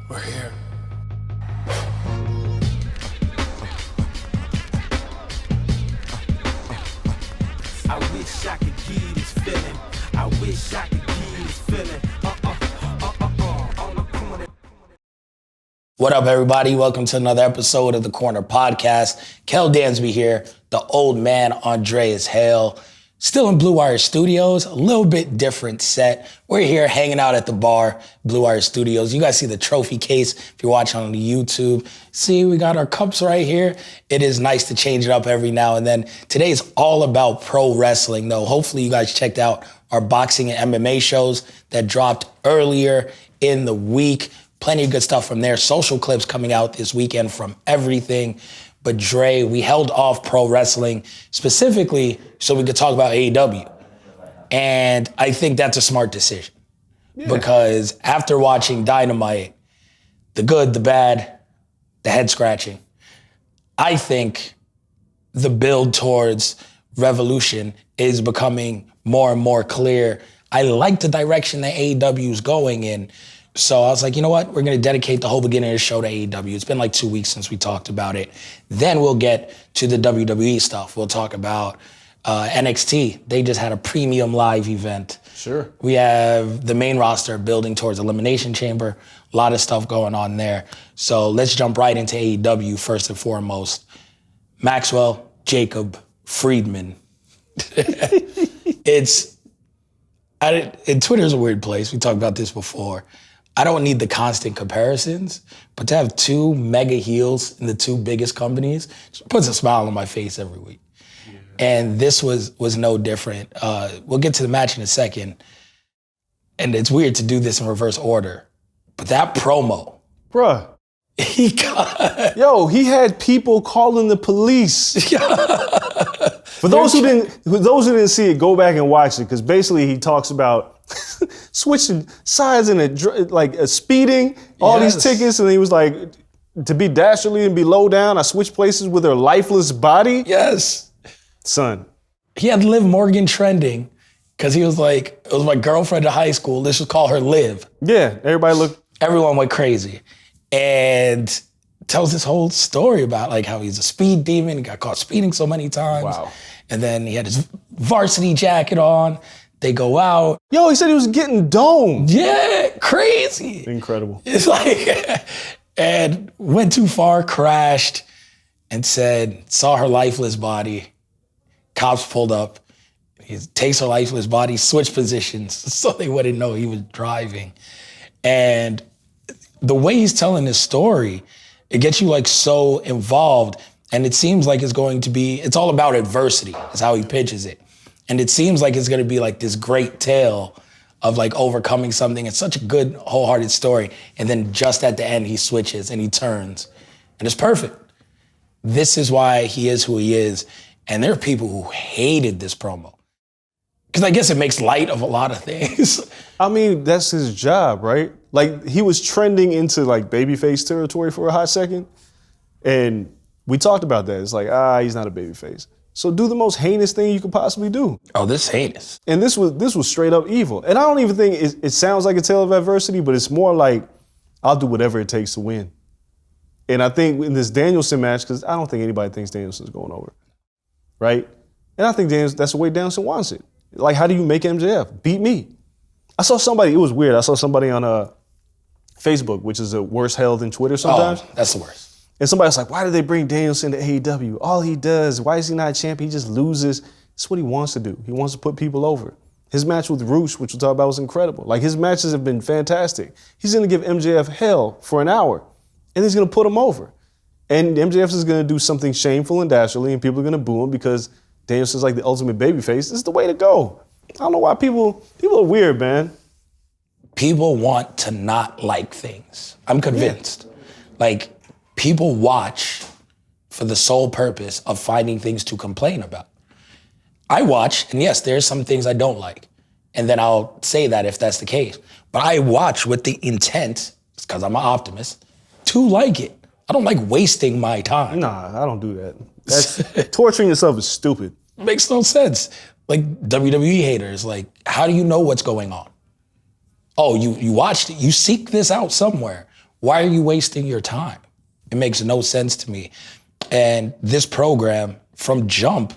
We're here. I wish I could give you this feeling. I wish I could give you this feeling. On the corner. What up, everybody? Welcome to another episode of the Corner Podcast. Kel Dansby here. The old man, Andreas Hale. Still in Blue Wire Studios, a little bit different set. We're here hanging out at the bar, Blue Wire Studios. You guys see the trophy case if you're watching on the YouTube. See, we got our cups right here. It is nice to change it up every now and then. Today's all about pro wrestling, though. Hopefully you guys checked out our boxing and MMA shows that dropped earlier in the week. Plenty of good stuff from there. Social clips coming out this weekend from everything. But Dre, we held off pro wrestling specifically so we could talk about AEW. And I think that's a smart decision. Yeah. Because after watching Dynamite, the good, the bad, the head scratching, I think the build towards Revolution is becoming more and more clear. I like the direction that AEW is going in. So I was like, you know what? We're going to dedicate the whole beginning of the show to AEW. It's been like 2 weeks since we talked about it. Then we'll get to the WWE stuff. We'll talk about NXT. They just had a premium live event. Sure. We have the main roster building towards Elimination Chamber. A lot of stuff going on there. So let's jump right into AEW first and foremost. Maxwell, Jacob, Friedman. Twitter's a weird place. We talked about this before. I don't need the constant comparisons, but to have two mega heels in the two biggest companies just puts a smile on my face every week. Yeah. And this was no different. We'll get to the match in a second. And it's weird to do this in reverse order. But that promo. Bruh. He had people calling the police. For those who didn't see it, go back and watch it, because basically he talks about switching sides and speeding, all these tickets, and he was like, to be dastardly and be low down, I switched places with her lifeless body. Yes. Son. He had Liv Morgan trending, because he was like, it was my girlfriend in high school, let's just call her Liv. Yeah, everyone went crazy. And tells this whole story about like how he's a speed demon, he got caught speeding so many times. Wow. And then he had his varsity jacket on. They go out. Yo, he said he was getting domed. Yeah, crazy. Incredible. It's like, and went too far, crashed, and saw her lifeless body. Cops pulled up. He takes her lifeless body, switched positions so they wouldn't know he was driving. And the way he's telling this story, it gets you like so involved, and it seems like it's all about adversity, is how he pitches it. And it seems like it's gonna be like this great tale of like overcoming something. It's such a good, wholehearted story. And then just at the end, he switches and he turns, and it's perfect. This is why he is who he is. And there are people who hated this promo, because I guess it makes light of a lot of things. I mean, that's his job, right? Like, he was trending into like babyface territory for a hot second. And we talked about that. It's like, he's not a babyface. So do the most heinous thing you could possibly do. Oh, this is heinous. And this was straight up evil. And I don't even think it sounds like a tale of adversity, but it's more like, I'll do whatever it takes to win. And I think in this Danielson match, because I don't think anybody thinks Danielson's going over, right? And I think that's the way Danielson wants it. Like, how do you make MJF? Beat me. I saw somebody, it was weird. I saw somebody on Facebook, which is a worse hell than Twitter sometimes. Oh, that's the worst. And somebody's like, why did they bring Danielson to AEW? All he does, why is he not a champion? He just loses. It's what he wants to do. He wants to put people over. His match with Roosh, which we'll talk about, was incredible. Like, his matches have been fantastic. He's going to give MJF hell for an hour, and he's going to put him over. And MJF is going to do something shameful and dastardly, and people are going to boo him because Danielson's like the ultimate babyface. This is the way to go. I don't know why people are weird, man. People want to not like things. I'm convinced. Yeah. Like, people watch for the sole purpose of finding things to complain about. I watch, and yes, there's some things I don't like. And then I'll say that if that's the case. But I watch with the intent, it's because I'm an optimist, to like it. I don't like wasting my time. Nah, I don't do that. That's torturing yourself is stupid. Makes no sense. Like WWE haters, like, how do you know what's going on? Oh, you watched it. You seek this out somewhere. Why are you wasting your time? It makes no sense to me. And this program from jump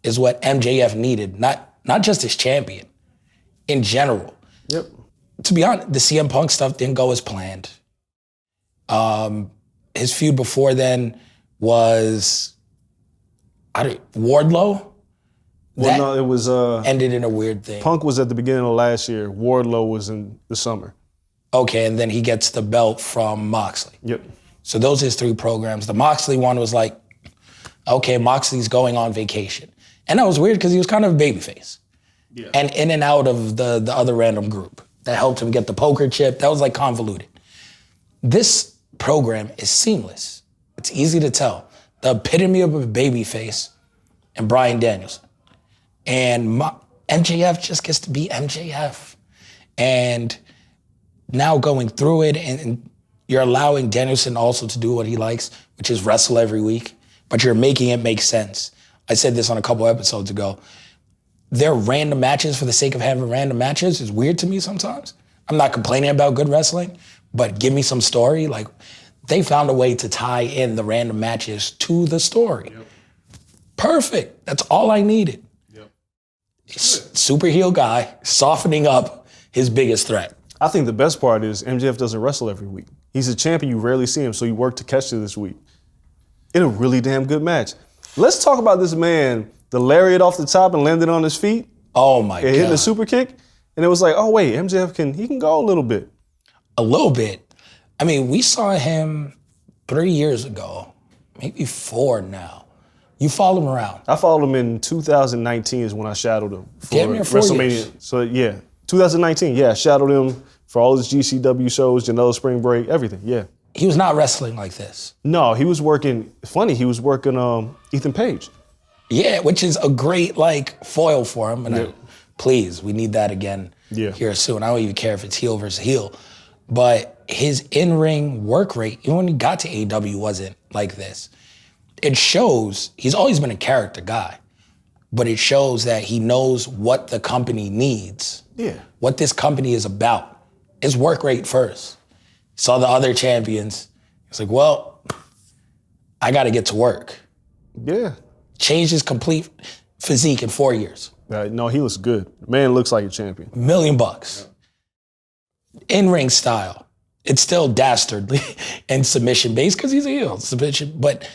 is what MJF needed, not just as champion, in general. Yep. To be honest, the CM Punk stuff didn't go as planned. His feud before then was Wardlow. Well, no, it was ended in a weird thing. Punk was at the beginning of last year. Wardlow was in the summer. Okay, and then he gets the belt from Moxley. Yep. So those are his 3 programs. The Moxley one was like, okay, Moxley's going on vacation. And that was weird because he was kind of a babyface. Yeah. And in and out of the other random group that helped him get the poker chip. That was like convoluted. This program is seamless. It's easy to tell. The epitome of a babyface and Bryan Danielson. And MJF just gets to be MJF. And now going through it, and you're allowing Danielson also to do what he likes, which is wrestle every week, but you're making it make sense. I said this on a couple episodes ago. Their random matches for the sake of having random matches is weird to me sometimes. I'm not complaining about good wrestling, but give me some story. Like, they found a way to tie in the random matches to the story. Yep. Perfect. That's all I needed. Yep. Super heel guy, softening up his biggest threat. I think the best part is MJF doesn't wrestle every week. He's a champion, you rarely see him, so you work to catch you this week. In a really damn good match. Let's talk about this man, the lariat off the top and landed on his feet. Oh my God. Hitting a super kick. And it was like, oh wait, MJF can go a little bit. A little bit. I mean, we saw him 3 years ago, maybe 4 now. You followed him around. I followed him in 2019 is when I shadowed him for WrestleMania. Years. So yeah, 2019, yeah, I shadowed him for all his GCW shows, Janela Spring Break, everything, yeah. He was not wrestling like this. No, he was working, he was working Ethan Page. Yeah, which is a great foil for him. And please, we need that again here soon. I don't even care if it's heel versus heel. But his in-ring work rate, even when he got to AEW, wasn't like this. It shows, he's always been a character guy, but it shows that he knows what the company needs. Yeah. What this company is about. It's work rate first. Saw the other champions. He's like, well, I got to get to work. Yeah. Changed his complete physique in 4 years. No, he looks good. Man looks like a champion. $1 million. In-ring style. It's still dastardly and submission-based because he's a heel. Submission, but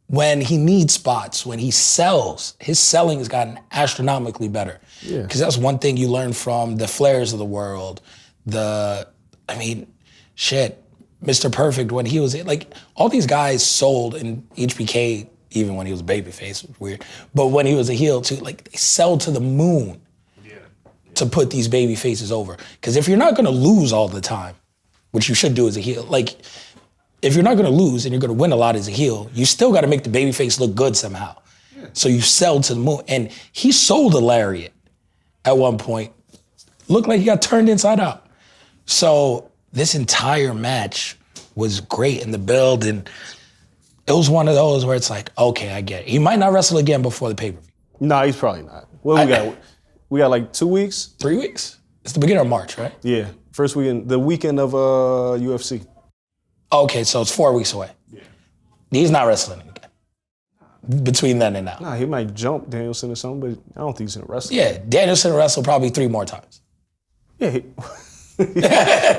when he needs spots, when he sells, his selling has gotten astronomically better. Yeah. Because that's one thing you learn from the Flairs of the world. Mr. Perfect, when he was all these guys sold in HBK, even when he was a babyface, it was weird. But when he was a heel too, they sell to the moon to put these baby faces over. Because if you're not gonna lose all the time, which you should do as a heel, if you're not gonna lose and you're gonna win a lot as a heel, you still gotta make the baby face look good somehow. Yeah. So you sell to the moon. And he sold a lariat at one point. Looked like he got turned inside out. So this entire match was great in the build, and it was one of those where it's like, okay, I get it. He might not wrestle again before the pay-per-view. No, he's probably not. Well, we got 2 weeks? 3 weeks? It's the beginning of March, right? Yeah, first weekend, the weekend of UFC. Okay, so it's 4 weeks away. Yeah. He's not wrestling again between then and now. Nah, he might jump Danielson or something, but I don't think he's gonna wrestle. Yeah, Danielson will wrestle probably 3 more times. Yeah,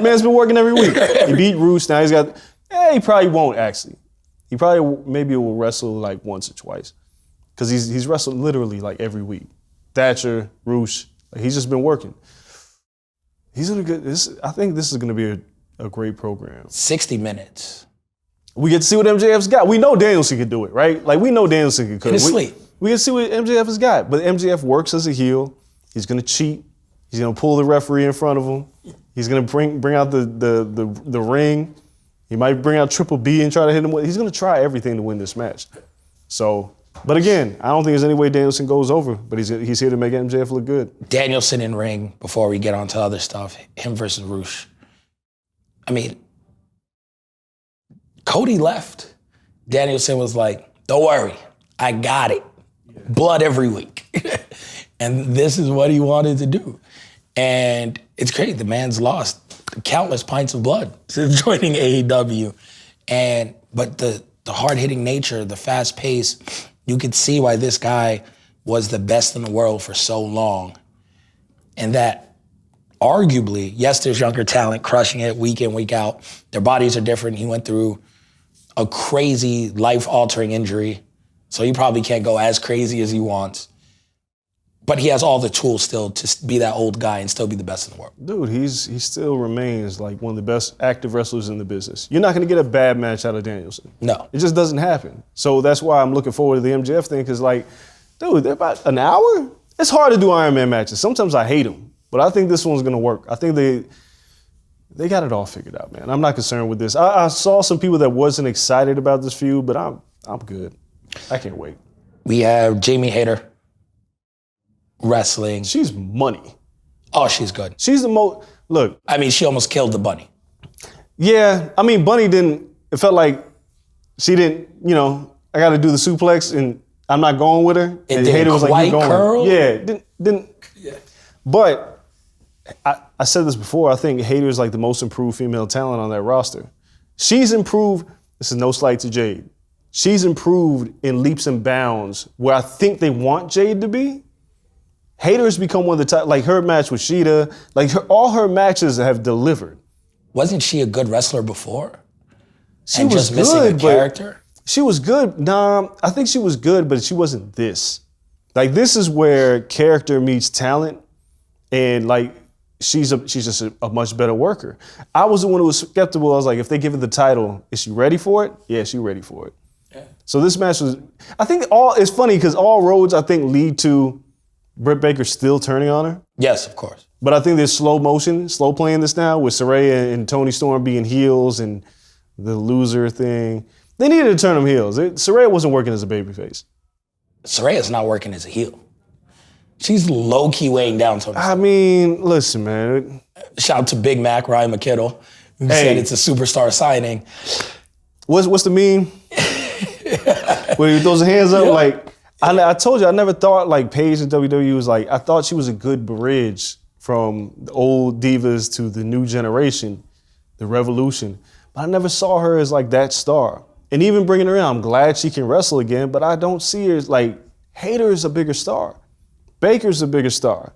man's been working every week. He beat Roos, now he's got, he probably won't actually. He probably maybe will wrestle once or twice. Because he's wrestled literally every week. Thatcher, Roosh, he's just been working. He's in a good, I think this is gonna be a great program. 60 minutes. We get to see what MJF's got. We know Danielson can do it, right? We know Danielson can cook. In his sleep. We get to see what MJF has got. But MJF works as a heel. He's gonna cheat. He's gonna pull the referee in front of him. He's gonna bring out the ring. He might bring out Triple B and try to hit him with. He's gonna try everything to win this match. So, but again, I don't think there's any way Danielson goes over. But he's here to make MJF look good. Danielson in ring before we get on to other stuff. Him versus Roosh. I mean, Cody left. Danielson was like, "Don't worry, I got it. Blood every week." And this is what he wanted to do. And it's great. The man's lost. countless pints of blood since joining AEW. But the hard-hitting nature, the fast pace, you could see why this guy was the best in the world for so long. And that arguably, yes, there's younger talent crushing it week in, week out. Their bodies are different. He went through a crazy life-altering injury, so he probably can't go as crazy as he wants. But he has all the tools still to be that old guy and still be the best in the world. Dude, he still remains like one of the best active wrestlers in the business. You're not going to get a bad match out of Danielson. No. It just doesn't happen. So that's why I'm looking forward to the MJF thing, because like, dude, they're about an hour? It's hard to do Iron Man matches. Sometimes I hate them, but I think this one's going to work. I think they got it all figured out, man. I'm not concerned with this. I saw some people that wasn't excited about this feud, but I'm good. I can't wait. We have Jamie Hayter wrestling. She's money. Oh, she's good. She's the most, look. I mean, she almost killed the bunny. Yeah, I mean, Bunny didn't, it felt like she didn't, I got to do the suplex and I'm not going with her. It and didn't Hayter was like, quite you're going. curl? Yeah, didn't. Yeah. But I said this before, I think Hayter is like the most improved female talent on that roster. She's improved, this is no slight to Jade, she's improved in leaps and bounds where I think they want Jade to be. Hayter's become one of the top, like her match with Sheeta, like all her matches have delivered. Wasn't she a good wrestler before? She and was just missing good, a character? She was good. Nah, I think she was good, but she wasn't this. Like this is where character meets talent, and like she's just a much better worker. I was the one who was skeptical. I was like, if they give her the title, is she ready for it? Yeah, she's ready for it. Yeah. So this match was, I think it's funny because all roads I think lead to Britt Baker still turning on her. Yes, of course. But I think there's slow playing this now with Saraya and Toni Storm being heels and the loser thing. They needed to turn them heels. Saraya wasn't working as a babyface. Saraya's not working as a heel. She's low-key weighing down Toni Storm. I mean, listen, man. Shout out to Big Mac, Ryan McKiddle, who said it's a superstar signing. What's the meme? Where he throws his hands up like, I told you, I never thought like Paige in WWE was like, I thought she was a good bridge from the old divas to the new generation, the revolution. But I never saw her as like that star. And even bringing her in, I'm glad she can wrestle again, but I don't see her as like, Hayter's a bigger star. Baker's a bigger star.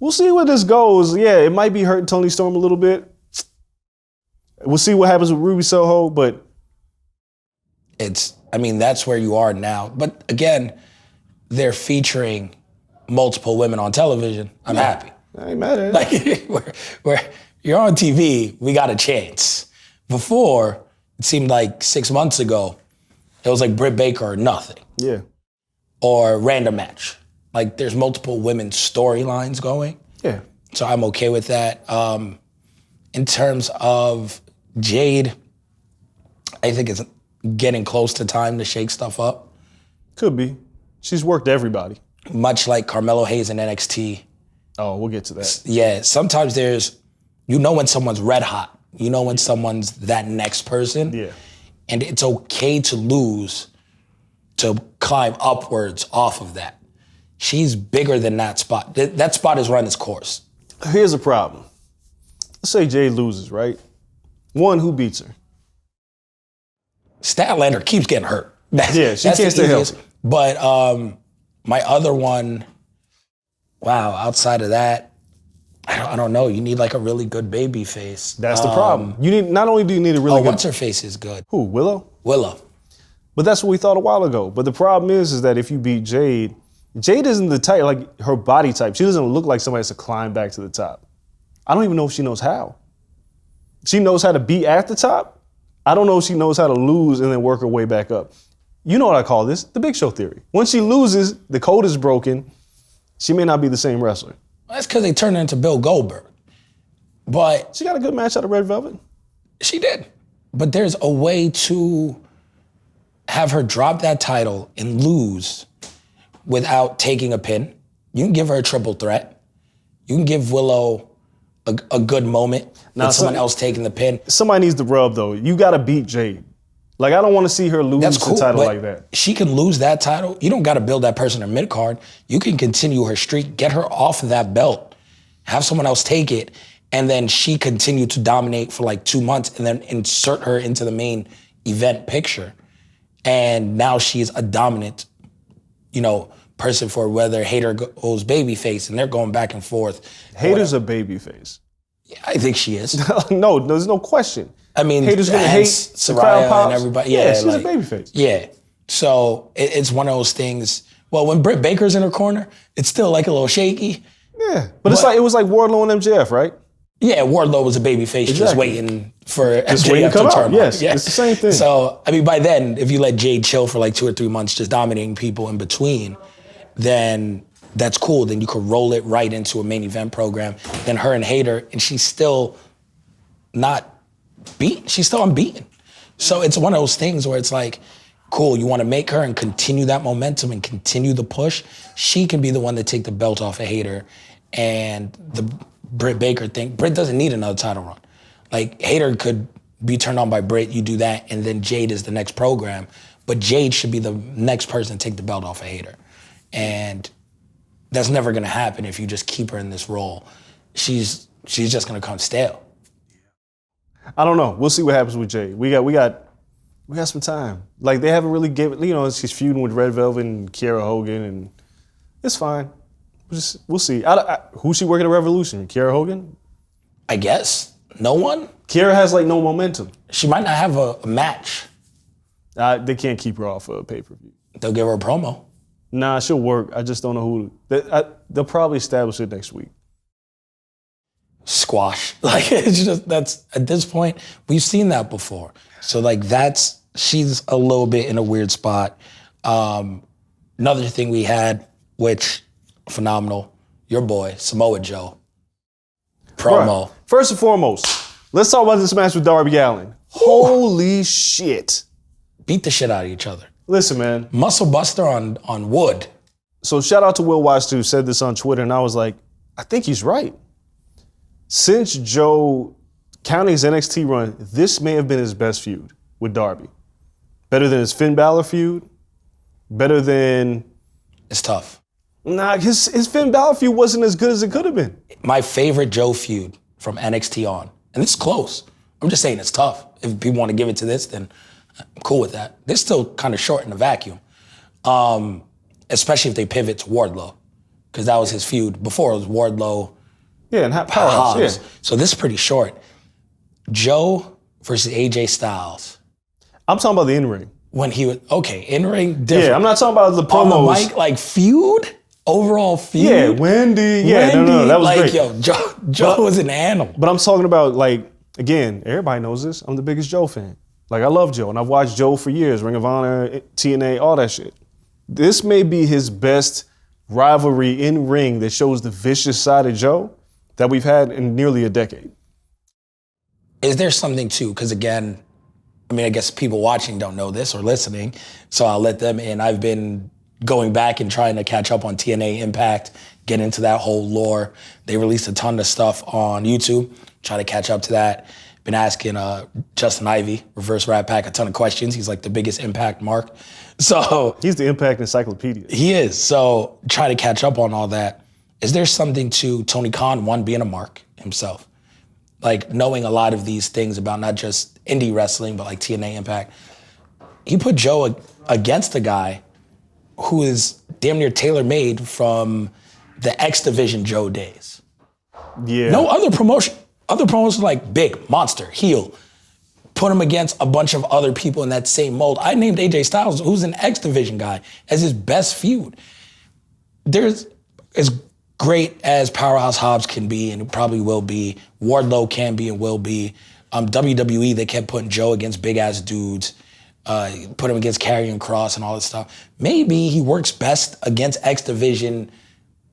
We'll see where this goes. Yeah, it might be hurting Toni Storm a little bit. We'll see what happens with Ruby Soho, but that's where you are now. But again, they're featuring multiple women on television. I'm happy. I ain't mad at Like, it. where you're on TV, we got a chance. Before, it seemed like 6 months ago, it was like Britt Baker or nothing. Yeah. Or random match. Like, there's multiple women's storylines going. Yeah. So I'm okay with that. In terms of Jade, I think it's getting close to time to shake stuff up. Could be. She's worked everybody. Much like Carmelo Hayes in NXT. Oh, we'll get to that. Yeah, sometimes when someone's red hot. You know when someone's that next person. Yeah. And it's okay to lose to climb upwards off of that. She's bigger than that spot. That spot has run its course. Here's a problem. Let's say Jade loses, right? One, who beats her? Statlander keeps getting hurt. Yeah, she can't stay healthy. But my other one, outside of that, I don't know. You need like a really good baby face. That's the problem. Not only do you need a really good... what's her face is good. Who, Willow? Willow. But that's what we thought a while ago. But the problem is that if you beat Jade isn't the type, like her body type. She doesn't look like somebody that's to climb back to the top. I don't even know if she knows how. She knows how to be at the top. I don't know if she knows how to lose and then work her way back up. You know what I call this? The Big Show theory. When she loses, the code is broken. She may not be the same wrestler. That's because they turned her into Bill Goldberg. But she got a good match out of Red Velvet. She did. But there's a way to have her drop that title and lose without taking a pin. You can give her a triple threat. You can give Willow a good moment with someone else taking the pin. Somebody needs the rub, though. You got to beat Jade. Like, I don't want to see her lose the title like that. She can lose that title. You don't got to build that person in mid-card. You can continue her streak, get her off of that belt, have someone else take it, And then she continued to dominate for like 2 months and then insert her into the main event picture. And now she's a dominant, person for whether Hater goes babyface, and they're going back and forth. Hater's a babyface. Yeah, I think she is. No, there's no question. I mean, Hater's gonna hate the crowd pops. And everybody. Yeah, she's a babyface. Yeah. So it's one of those things. Well, when Britt Baker's in her corner, it's still like a little shaky. Yeah, but it was like Wardlow and MJF, right? Yeah, Wardlow was a babyface just waiting for MJF to turn. Yes, it's the same thing. So, I mean, by then, if you let Jade chill for like 2 or 3 months just dominating people in between, then that's cool. Then you could roll it right into a main event program. Then her and Hater, and she's still not beaten. She's still unbeaten. So it's one of those things where it's like, cool, you want to make her and continue that momentum and continue the push. She can be the one to take the belt off of Hater. And the Britt Baker thing, Britt doesn't need another title run. Like, Hater could be turned on by Britt, you do that, and then Jade is the next program. But Jade should be the next person to take the belt off of Hater. And that's never gonna happen if you just keep her in this role. She's just gonna come stale. I don't know. We'll see what happens with Jade. We got some time. Like, they haven't really given, she's feuding with Red Velvet and Kiera Hogan, and it's fine. We'll see. Who's she working at Revolution? Kiera Hogan? I guess. No one? Kiera has like no momentum. She might not have a match. They can't keep her off a pay-per-view. They'll give her a promo. Nah, she'll work. I just don't know who. They'll probably establish it next week. Squash. Like, it's just, that's, at this point, we've seen that before. So like she's a little bit in a weird spot. Another thing we had, which, phenomenal, your boy, Samoa Joe. Promo. Right. First and foremost, let's talk about this match with Darby Allin. Holy shit. Beat the shit out of each other. Listen, man. Muscle buster on wood. So shout out to Will Watts, who said this on Twitter, and I was like, I think he's right. Since Joe, counting his NXT run, this may have been his best feud with Darby. Better than his Finn Balor feud. Better than... It's tough. Nah, his Finn Balor feud wasn't as good as it could have been. My favorite Joe feud from NXT on, and it's close. I'm just saying it's tough. If people want to give it to this, then I'm cool with that. They're still kind of short in the vacuum, especially if they pivot to Wardlow, because that was his feud. Before it was Wardlow. Yeah, and Powerhouse. Yeah. So this is pretty short. Joe versus AJ Styles. I'm talking about the in-ring. When he was, in-ring, different. Yeah, I'm not talking about the promos. On the mic, like feud? Overall feud? Yeah, Wendy. Yeah, no, that was like, great. Yo, Joe was an animal. But I'm talking about, like, again, everybody knows this. I'm the biggest Joe fan. Like, I love Joe, and I've watched Joe for years. Ring of Honor, TNA, all that shit. This may be his best rivalry in ring that shows the vicious side of Joe that we've had in nearly a decade. Is there something too? Because again, I mean, I guess people watching don't know this or listening, so I'll let them in. I've been going back and trying to catch up on TNA Impact, get into that whole lore. They released a ton of stuff on YouTube, try to catch up to that. Been asking Justin Ivey, Reverse Rat Pack, a ton of questions. He's like the biggest Impact mark. So he's the Impact encyclopedia. He is. So try to catch up on all that. Is there something to Tony Khan, one, being a mark himself? Like knowing a lot of these things about not just indie wrestling, but like TNA Impact. He put Joe against a guy who is damn near tailor-made from the X Division Joe days. Yeah. No other promotion. Other promos like big, monster, heel. Put him against a bunch of other people in that same mold. I named AJ Styles, who's an X Division guy, as his best feud. There's as great as Powerhouse Hobbs can be, and it probably will be. Wardlow can be and will be. WWE, they kept putting Joe against big-ass dudes. Put him against Karrion Kross and all this stuff. Maybe he works best against X Division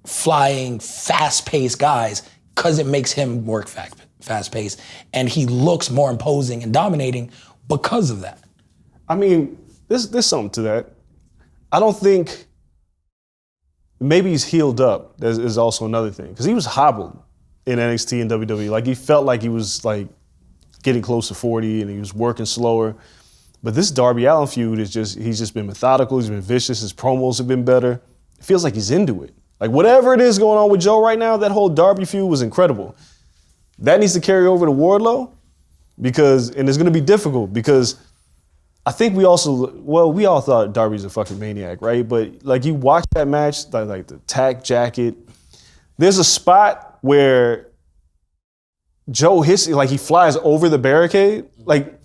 flying, fast-paced guys because it makes him work fast-paced. And he looks more imposing and dominating because of that. I mean, there's something to that. I don't think, maybe he's healed up. That is also another thing. Because he was hobbled in NXT and WWE. Like, he felt like he was, like, getting close to 40 and he was working slower. But this Darby Allin feud is he's just been methodical, he's been vicious, his promos have been better. It feels like he's into it. Like whatever it is going on with Joe right now, that whole Darby feud was incredible. That needs to carry over to Wardlow and it's going to be difficult because I think we all thought Darby's a fucking maniac, right? But like you watch that match, like the tack jacket, there's a spot where Joe hits, like he flies over the barricade. Like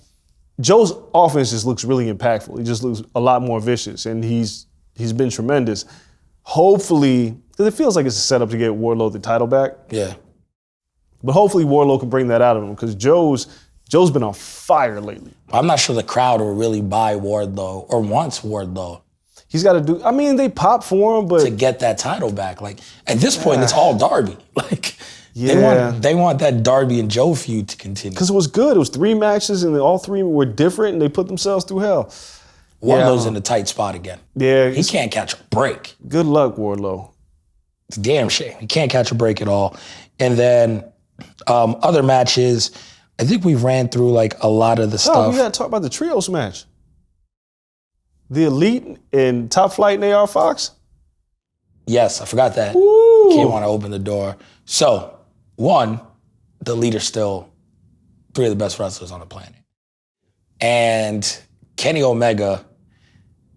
Joe's offense just looks really impactful. He just looks a lot more vicious, and he's been tremendous. Hopefully, because it feels like it's a setup to get Wardlow the title back. Yeah. But hopefully Wardlow can bring that out of him because Joe's been on fire lately. I'm not sure the crowd will really buy Wardlow or wants Wardlow. He's got to do, I mean, they pop for him, but to get that title back. Like, at this point, it's all Darby. Like, they want that Darby and Joe feud to continue. Because it was good. It was 3 matches, and all 3 were different, and they put themselves through hell. Wardlow's in a tight spot again. Yeah. He can't catch a break. Good luck, Wardlow. It's a damn shame. He can't catch a break at all. And then other matches, I think we ran through like a lot of the stuff. Oh, we got to talk about the trios match. The Elite and Top Flight and AR Fox? Yes, I forgot that. Ooh. Can't want to open the door. So, one, the Elite are still 3 of the best wrestlers on the planet. And Kenny Omega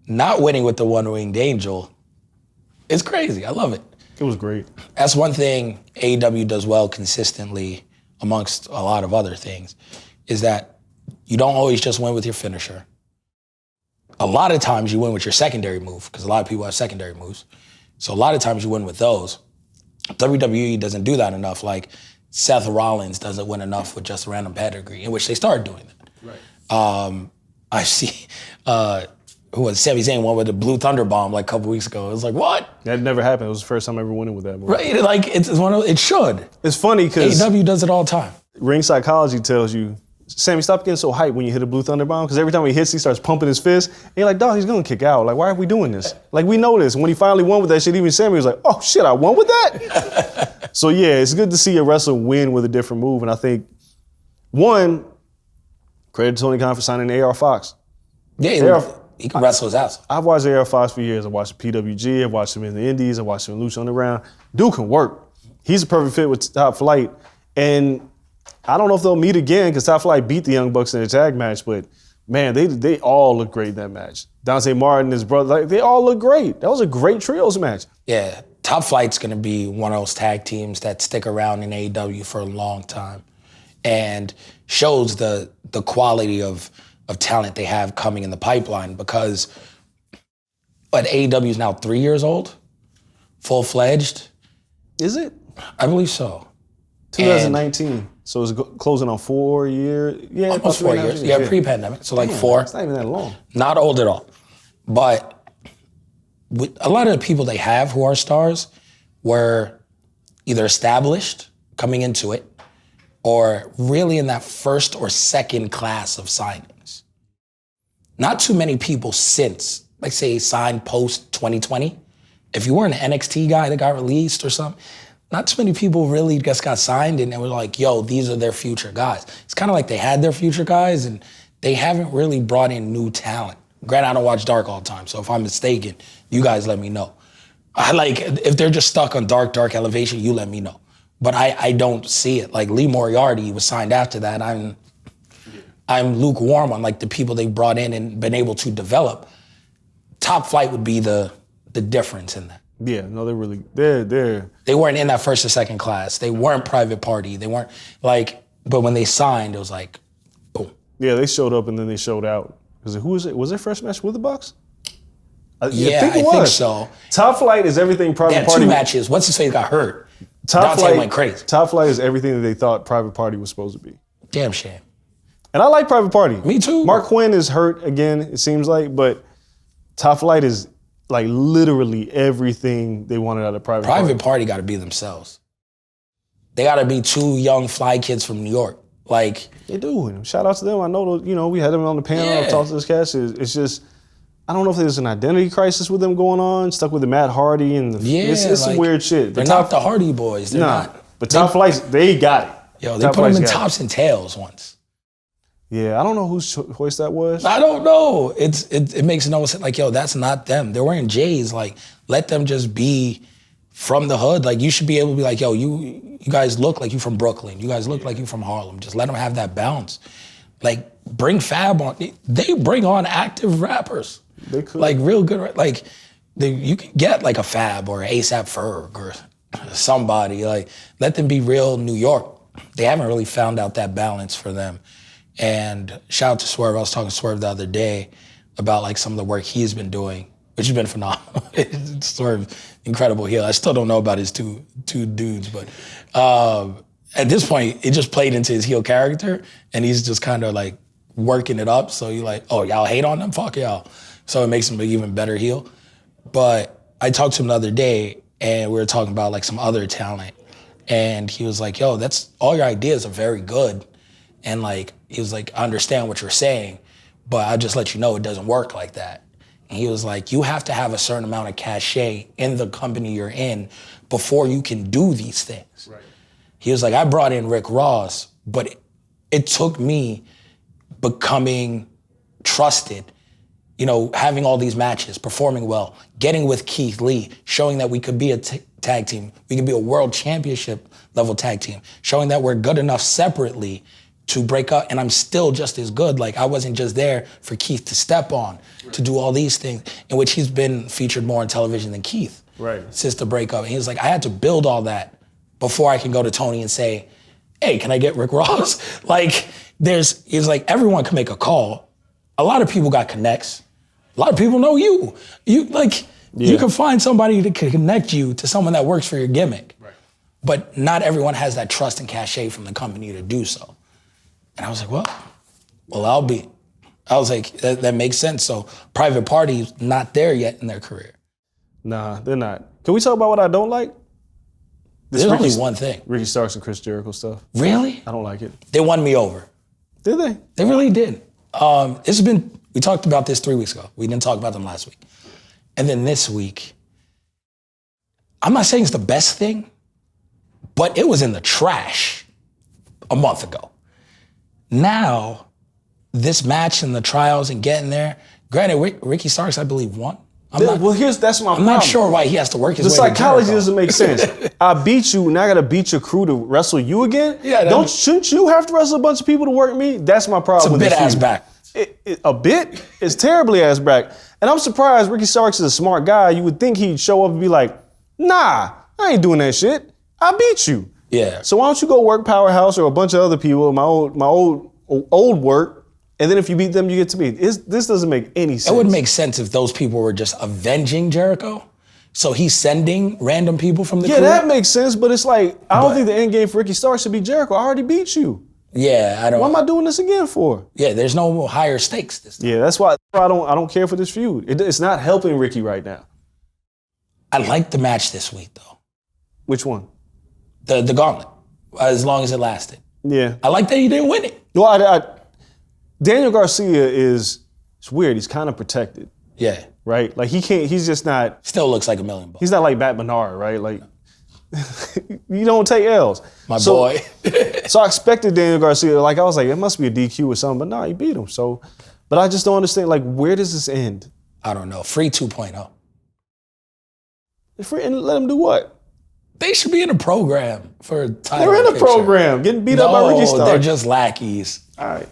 not winning with the One-Winged Angel is crazy. I love it. It was great. That's one thing AEW does well consistently amongst a lot of other things, is that you don't always just win with your finisher. A lot of times you win with your secondary move, because a lot of people have secondary moves. So a lot of times you win with those. WWE doesn't do that enough. Like Seth Rollins doesn't win enough with just a random pedigree, in which they started doing that. Right. I see, who was Sami Zayn won with the Blue Thunder Bomb like a couple weeks ago. It was like, what? That never happened. It was the first time I ever winning with that move. Right, like it should. It's funny because AEW does it all the time. Ring psychology tells you, Sammy, stop getting so hyped when you hit a Blue Thunder Bomb, because every time he hits, he starts pumping his fist. And you're like, dog, he's gonna kick out. Like, why are we doing this? Like, we know this. And when he finally won with that shit, even Sammy was like, oh shit, I won with that? So yeah, it's good to see a wrestler win with a different move. And I think, one, credit to Tony Khan for signing AR Fox. Yeah, he can wrestle his ass. I've watched AR Fox for years. I watched PWG, I've watched him in the Indies, I watched him in Lucha Underground. Dude can work. He's a perfect fit with Top Flight. And I don't know if they'll meet again, because Top Flight beat the Young Bucks in a tag match, but man, they all look great in that match. Dante Martin, his brother, like, they all look great. That was a great trios match. Yeah, Top Flight's gonna be one of those tag teams that stick around in AEW for a long time and shows the quality of talent they have coming in the pipeline, because AEW is now 3 years old, full-fledged. Is it? I believe so. 2019. So it's closing on 4 years. Yeah, Almost 4 years. Yeah, pre-pandemic. So like 4. It's not even that long. Not old at all. But with a lot of the people they have who are stars were either established coming into it or really in that first or second class of signings. Not too many people since, like say, signed post 2020. If you were an NXT guy that got released or something, not too many people really just got signed and were like, yo, these are their future guys. It's kind of like they had their future guys and they haven't really brought in new talent. Granted, I don't watch Dark all the time, so if I'm mistaken, you guys let me know. If they're just stuck on Dark Elevation, you let me know. But I don't see it. Like Lee Moriarty was signed after that. I'm lukewarm on like the people they brought in and been able to develop. Top Flight would be the difference in that. Yeah, no, They weren't in that first or second class. They weren't Private Party. They weren't but when they signed, it was like, boom. Yeah, they showed up and then they showed out. Because who was it? Was their first match with the Bucks? I think so. Top Flight is everything Private They had Party. 2 matches. What's his face got hurt? Top Dante Flight went crazy. Top Flight is everything that they thought Private Party was supposed to be. Damn shame. And I like Private Party. Me too. Mark Quinn is hurt again, it seems like, but Top Flight is like literally everything they wanted out of Private Party. Private Party got to be themselves. They got to be 2 young fly kids from New York. Like they do. Shout out to them. I know, we had them on the panel. I've talked to this cast. It's just, I don't know if there's an identity crisis with them going on. Stuck with the Matt Hardy and it's some weird shit. They're not the Hardy Boys. They're not. But Top Flight, they got it. Yo, they put them in Tops and Tails once. Yeah, I don't know whose choice that was. I don't know. It makes no sense. Like, yo, that's not them. They're wearing J's. Like, let them just be from the hood. Like, you should be able to be like, yo, you guys look like you from Brooklyn. You guys look like you from Harlem. Just let them have that balance. Like, bring Fab on. They bring on active rappers. They could. Like, real good. Like, you can get like a Fab or A$AP Ferg or somebody. Like, let them be real New York. They haven't really found out that balance for them. And shout out to Swerve. I was talking to Swerve the other day about like some of the work he's been doing, which has been phenomenal. Swerve, incredible heel. I still don't know about his two dudes, but at this point, it just played into his heel character, and he's just kind of like working it up. So you're like, oh, y'all hate on them? Fuck y'all. So it makes him an even better heel. But I talked to him the other day, and we were talking about like some other talent, and he was like, yo, that's all your ideas are very good. And like, he was like, I understand what you're saying, but I'll just let you know it doesn't work like that. And he was like, you have to have a certain amount of cachet in the company you're in before you can do these things. Right. He was like, I brought in Rick Ross, but it took me becoming trusted, you know, having all these matches, performing well, getting with Keith Lee, showing that we could be a tag team, we could be a world championship level tag team, showing that we're good enough separately to break up, and I'm still just as good. Like, I wasn't just there for Keith to step on, to do all these things, in which he's been featured more on television than Keith. Right. Since the breakup. And he was like, I had to build all that before I can go to Tony and say, hey, can I get Rick Ross? Like, he's like, everyone can make a call. A lot of people got connects. A lot of people know you. You can find somebody that can connect you to someone that works for your gimmick. Right. But not everyone has that trust and cachet from the company to do so. And I was like, well, I was like, that makes sense. So Private Party's not there yet in their career. Nah, they're not. Can we talk about what I don't like? There's only one thing. Ricky Starks and Chris Jericho stuff. Really? I don't like it. They won me over. Did they? They really did. We talked about this 3 weeks ago. We didn't talk about them last week. And then this week, I'm not saying it's the best thing, but it was in the trash a month ago. Now, this match and the trials and getting there, granted, Ricky Starks, I believe, won. That's my problem. I'm not sure why he has to work his way. The psychology doesn't make sense. I beat you, now I gotta beat your crew to wrestle you again? Yeah. Shouldn't you have to wrestle a bunch of people to work me? That's my problem with this. It's a bit ass back. A bit? It's terribly ass back. And I'm surprised Ricky Starks is a smart guy. You would think he'd show up and be like, nah, I ain't doing that shit. I beat you. Yeah. So why don't you go work Powerhouse or a bunch of other people, my old work, and then if you beat them, you get to me. This doesn't make any sense. It wouldn't make sense if those people were just avenging Jericho. So he's sending random people from the crew? Yeah, that makes sense, but it's like, I don't think the end game for Ricky Starks should be Jericho. I already beat you. Yeah, I don't. What am I doing this again for? Yeah, there's no higher stakes this time. Yeah, that's why I don't care for this feud. It's not helping Ricky right now. I liked the match this week, though. Which one? The gauntlet, as long as it lasted. Yeah. I like that he didn't win it. Well, Daniel Garcia it's weird. He's kind of protected. Yeah. Right? Like he's just not. Still looks like $1 million. He's not like Bat Bernard, right? Like, you don't take L's. My boy. So I expected Daniel Garcia, I was like, it must be a DQ or something, but no, he beat him. So, but I just don't understand, like, where does this end? I don't know. Free 2.0. Free, and let him do what? They should be in a program for a title. They're in a program, getting beat up by Ricky Starks. They're just lackeys. All right.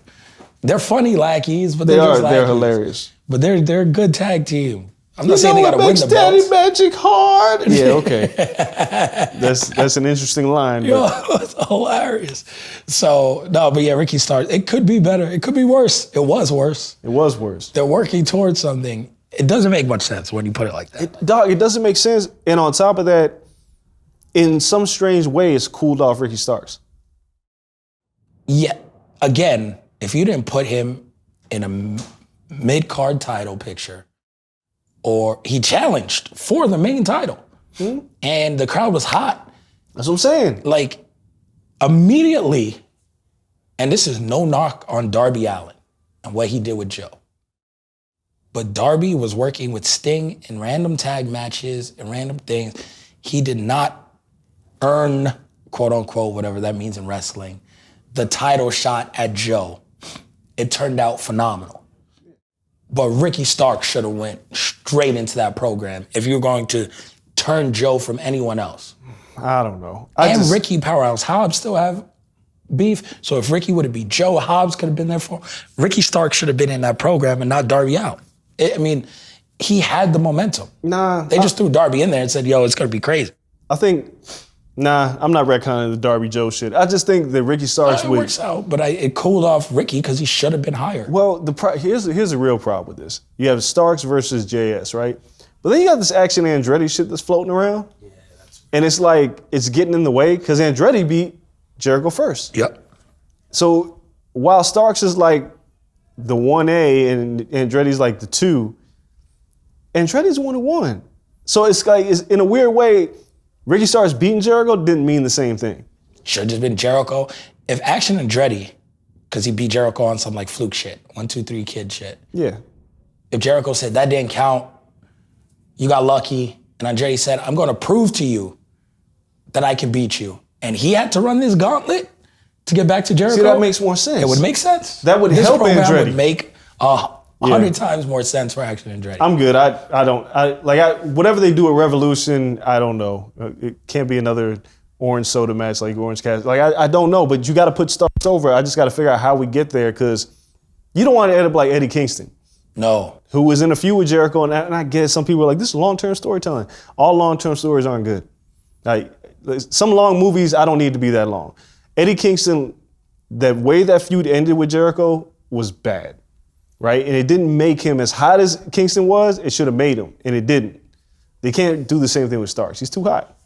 They're funny lackeys, but they're just lackeys. They're hilarious. But they're a good tag team. I'm not saying they got to win the belts. Daddy Magic hard. Yeah, okay. That's an interesting line. It's hilarious. So, no, but yeah, Ricky Starks, it could be better. It could be worse. It was worse. It was worse. They're working towards something. It doesn't make much sense when you put it like that. It doesn't make sense. And on top of that, in some strange way, it's cooled off Ricky Starks. Yeah. Again, if you didn't put him in a mid-card title picture, or he challenged for the main title, and the crowd was hot. That's what I'm saying. Like, immediately, and this is no knock on Darby Allin and what he did with Joe, but Darby was working with Sting in random tag matches and random things. He did not earn, quote unquote, whatever that means in wrestling, the title shot at Joe. It turned out phenomenal. But Ricky Starks should have went straight into that program if you're going to turn Joe from anyone else. I don't know. Ricky Powerhouse. Hobbs still have beef. So if Ricky would have beat Joe, Hobbs could have been there for Ricky Stark should have been in that program and not Darby out. He had the momentum. They just threw Darby in there and said, yo, it's going to be crazy. I think, I'm not retconning the Darby Joe shit. I just think that Ricky Starks It works out, but it cooled off Ricky because he should have been higher. Well, here's a real problem with this. You have Starks versus JS, right? But then you got this Action Andretti shit that's floating around. Yeah, and it's like, it's getting in the way because Andretti beat Jericho first. Yep. So while Starks is like the 1A and Andretti's like the 2, Andretti's 1-1. So it's like, in a weird way, Ricky Starks beating Jericho didn't mean the same thing. Should have just been Jericho. If Action Andretti, because he beat Jericho on some like fluke shit, 1, 2, 3 kid shit. Yeah. If Jericho said that didn't count, you got lucky, and Andretti said, I'm going to prove to you that I can beat you. And he had to run this gauntlet to get back to Jericho. See, that makes more sense. It would make sense. That would His help program Andretti. Would make 100 times more sense for Action Andretti. I'm good. Whatever they do at Revolution, I don't know. It can't be another orange soda match like Orange Cassidy. I don't know, but you got to put Starks over. I just got to figure out how we get there because you don't want to end up like Eddie Kingston. No. Who was in a feud with Jericho, and I guess some people are like, this is long-term storytelling. All long-term stories aren't good. Like, some long movies, I don't need to be that long. Eddie Kingston, the way that feud ended with Jericho was bad, right? And it didn't make him as hot as Kingston was. It should have made him, and it didn't. They can't do the same thing with Starks. He's too hot.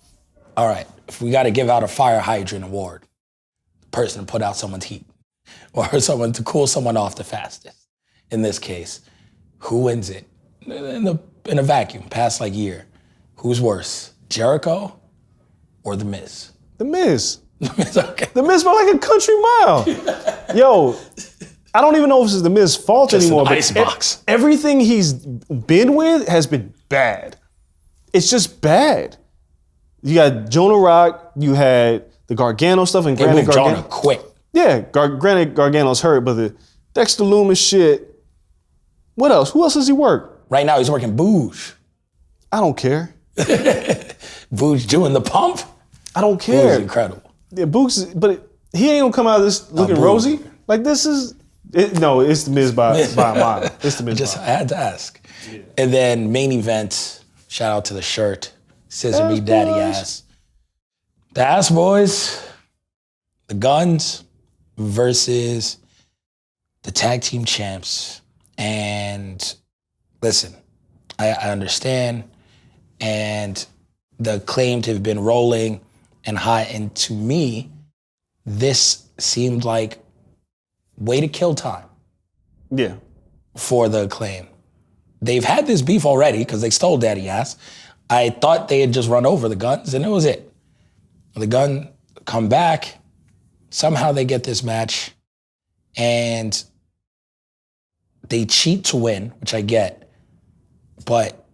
All right, if we got to give out a fire hydrant award, the person to put out someone's heat or someone to cool someone off the fastest, in this case, who wins it? In a vacuum, past like year, who's worse, Jericho or The Miz? The Miz. The Miz, okay. The Miz by like a country mile. Yo, I don't even know if this is The Miz's fault Just anymore. an icebox. Everything he's been with has been bad. It's just bad. You got Jonah Rock, you had the Gargano stuff, and They granted moved Gargano. Jonah quick. Yeah, granted Gargano's hurt, but the Dexter Loomis shit. What else? Who else does he work? Right now he's working Booge. I don't care. Booge doing the pump? I don't Booge care. is incredible. Yeah, but he ain't gonna come out of this looking Booge. rosy. Like this is, no, it's The Miz by a mile. It's The Miz. I had to ask. Yeah. And then main event, shout out to the shirt, Scissor Me Daddy Boys. Ass. The Ass Boys, the Guns versus the tag team champs. And listen, I understand. And the claim to have been rolling and hot. And to me, this seemed like way to kill time. Yeah. For the Acclaim. They've had this beef already because they stole Daddy Ass. I thought they had just run over the Guns and it was it. The Gun come back. Somehow they get this match and they cheat to win, which I get. But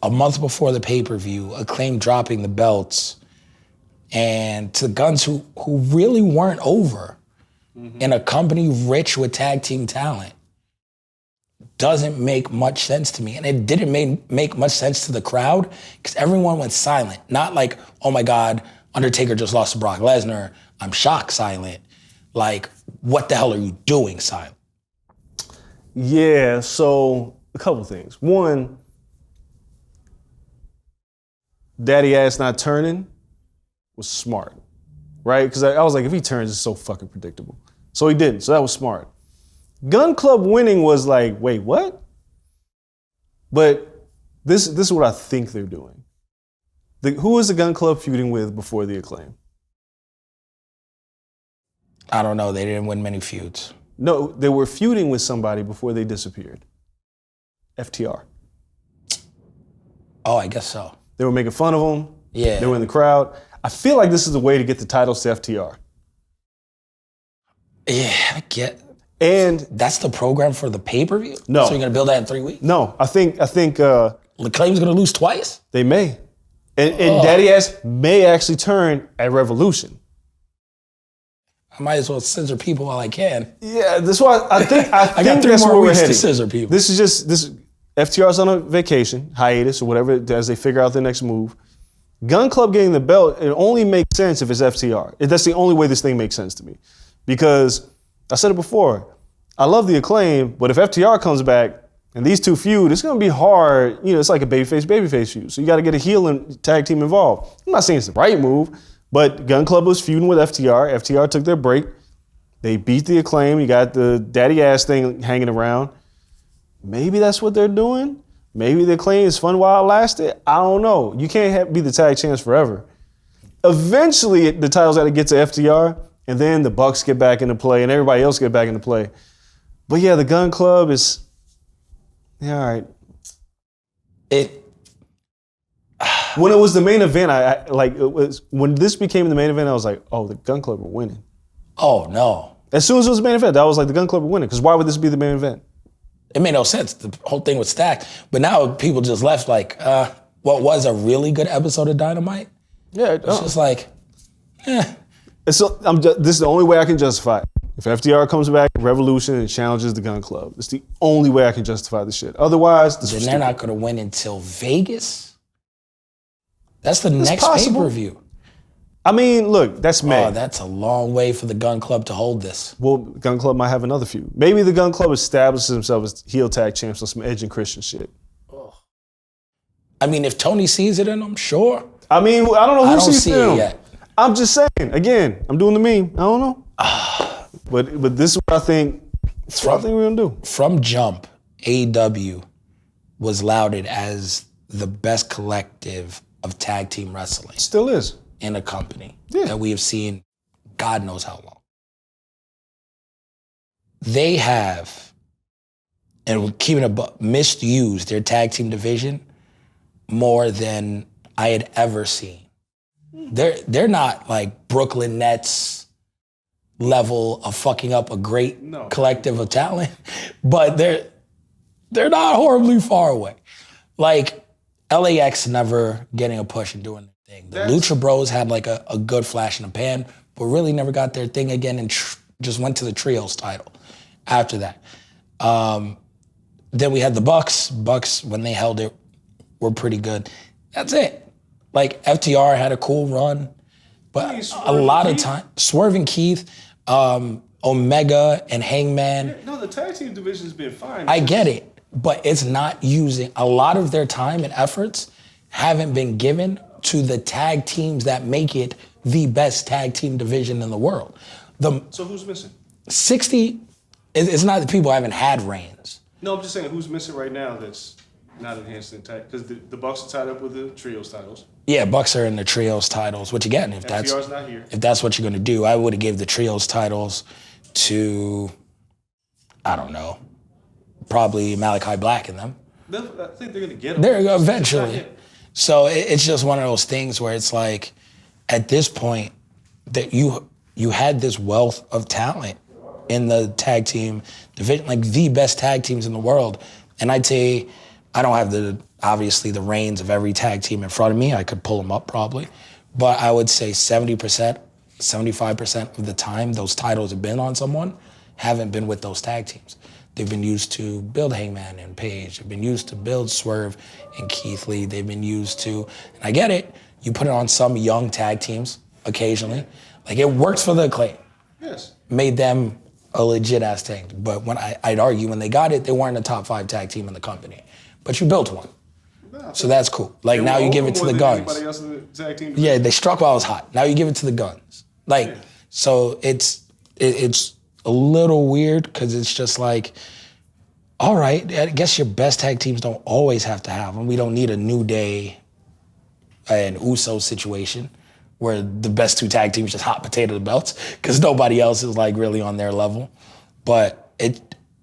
a month before the pay-per-view, Acclaim dropping the belts and to the Guns who really weren't over in a company rich with tag team talent doesn't make much sense to me. And it didn't make much sense to the crowd because everyone went silent. Not like, oh my God, Undertaker just lost to Brock Lesnar. I'm shocked silent. Like, what the hell are you doing silent? Yeah, so a couple things. One, Daddy Ass not turning was smart, right? Because I was like, if he turns, it's so fucking predictable. So he didn't, so that was smart. Gun Club winning was like, wait, what? But this is what I think they're doing. Who was the Gun Club feuding with before the Acclaim? I don't know. They didn't win many feuds. No, they were feuding with somebody before they disappeared. FTR. Oh, I guess so. They were making fun of them. Yeah. They were in the crowd. I feel like this is the way to get the titles to FTR. Yeah, I get. And that's the program for the pay-per-view? No. So you're gonna build that in 3 weeks? No, I think Acclaim's gonna lose twice? They may. And Daddy Ass may actually turn at Revolution. I might as well scissor people while I can. Yeah, that's why I think I got 3 that's more where we're weeks to heading. scissor people. This is FTR's on a vacation, hiatus, or whatever, as they figure out their next move. Gun Club getting the belt, it only makes sense if it's FTR. That's the only way this thing makes sense to me. Because, I said it before, I love the Acclaim, but if FTR comes back and these two feud, it's going to be hard. It's like a babyface feud. So you got to get a heel and tag team involved. I'm not saying it's the right move, but Gun Club was feuding with FTR. FTR took their break. They beat the Acclaim. You got the daddy ass thing hanging around. Maybe that's what they're doing. Maybe the Acclaim is fun while it lasted. I don't know. You can't be the tag champs forever. Eventually, the titles got to get to FTR, and then the Bucks get back into play, and everybody else get back into play. But yeah, the Gun Club is, yeah, all right. When it was the main event, when this became the main event, I was like, oh, the Gun Club are winning. Oh, no. As soon as it was the main event, I was like, the Gun Club are winning, because why would this be the main event? It made no sense. The whole thing was stacked. But now people just left like, what was a really good episode of Dynamite? Yeah. It's just like, this is the only way I can justify it. If FTR comes back at Revolution and challenges the Gun Club, it's the only way I can justify this shit. Otherwise, then they're not going to win until Vegas? That's the next pay-per-view. I mean, look, that's May. Oh, that's a long way for the Gun Club to hold this. Well, Gun Club might have another feud. Maybe the Gun Club establishes themselves as heel tag champs on some Edge and Christian shit. I mean, if Tony sees it in them, sure. I mean, I don't know who sees it in them. Yet. I'm just saying, again, I'm doing the meme. I don't know. But this is what I think, we're going to do. From jump, AEW was lauded as the best collective of tag team wrestling. Still is. In a company that we have seen God knows how long. They have, and keeping it misused their tag team division more than I had ever seen. They're not like Brooklyn Nets level of fucking up a great collective of talent, but they're not horribly far away. Like LAX never getting a push and doing their thing. The Lucha Bros had like a good flash in the pan, but really never got their thing again and just went to the trios title after that. Then we had the Bucks. Bucks, when they held it, were pretty good. That's it. Like FTR had a cool run, but a lot of time, Swerving Keith, Omega and Hangman. Yeah, no, the tag team division's been fine. I get it, but it's not using a lot of their time and efforts haven't been given to the tag teams that make it the best tag team division in the world. So who's missing? 60, it's not that people haven't had reigns. No, I'm just saying who's missing right now that's not enhanced in tag, because the Bucks are tied up with the trios titles. Yeah, Bucks are in the trios titles, which again, if FTR's not here. If that's what you're gonna do, I would have gave the trios titles to, I don't know, probably Malachi Black in them. I think they're gonna get them. They're eventually. So it's just one of those things where it's like, at this point, that you had this wealth of talent in the tag team division, like the best tag teams in the world. And I'd say, I don't have obviously the reins of every tag team in front of me. I could pull them up probably. But I would say 70%, 75% of the time those titles have been on someone, haven't been with those tag teams. They've been used to build Hangman and Page. They've been used to build Swerve and Keith Lee. They've been used to, and I get it, you put it on some young tag teams occasionally. Like it works for the Acclaim. Yes. Made them a legit ass tag. But when I'd argue when they got it, they weren't a top 5 tag team in the company. But you built one. So that's cool. Like now you give it to the Guns. Yeah, they struck while it was hot. Now you give it to the Guns. Like, so it's a little weird because it's just like, all right, I guess your best tag teams don't always have to have them. We don't need a New Day and Uso situation where the best 2 tag teams just hot potato the belts because nobody else is like really on their level. But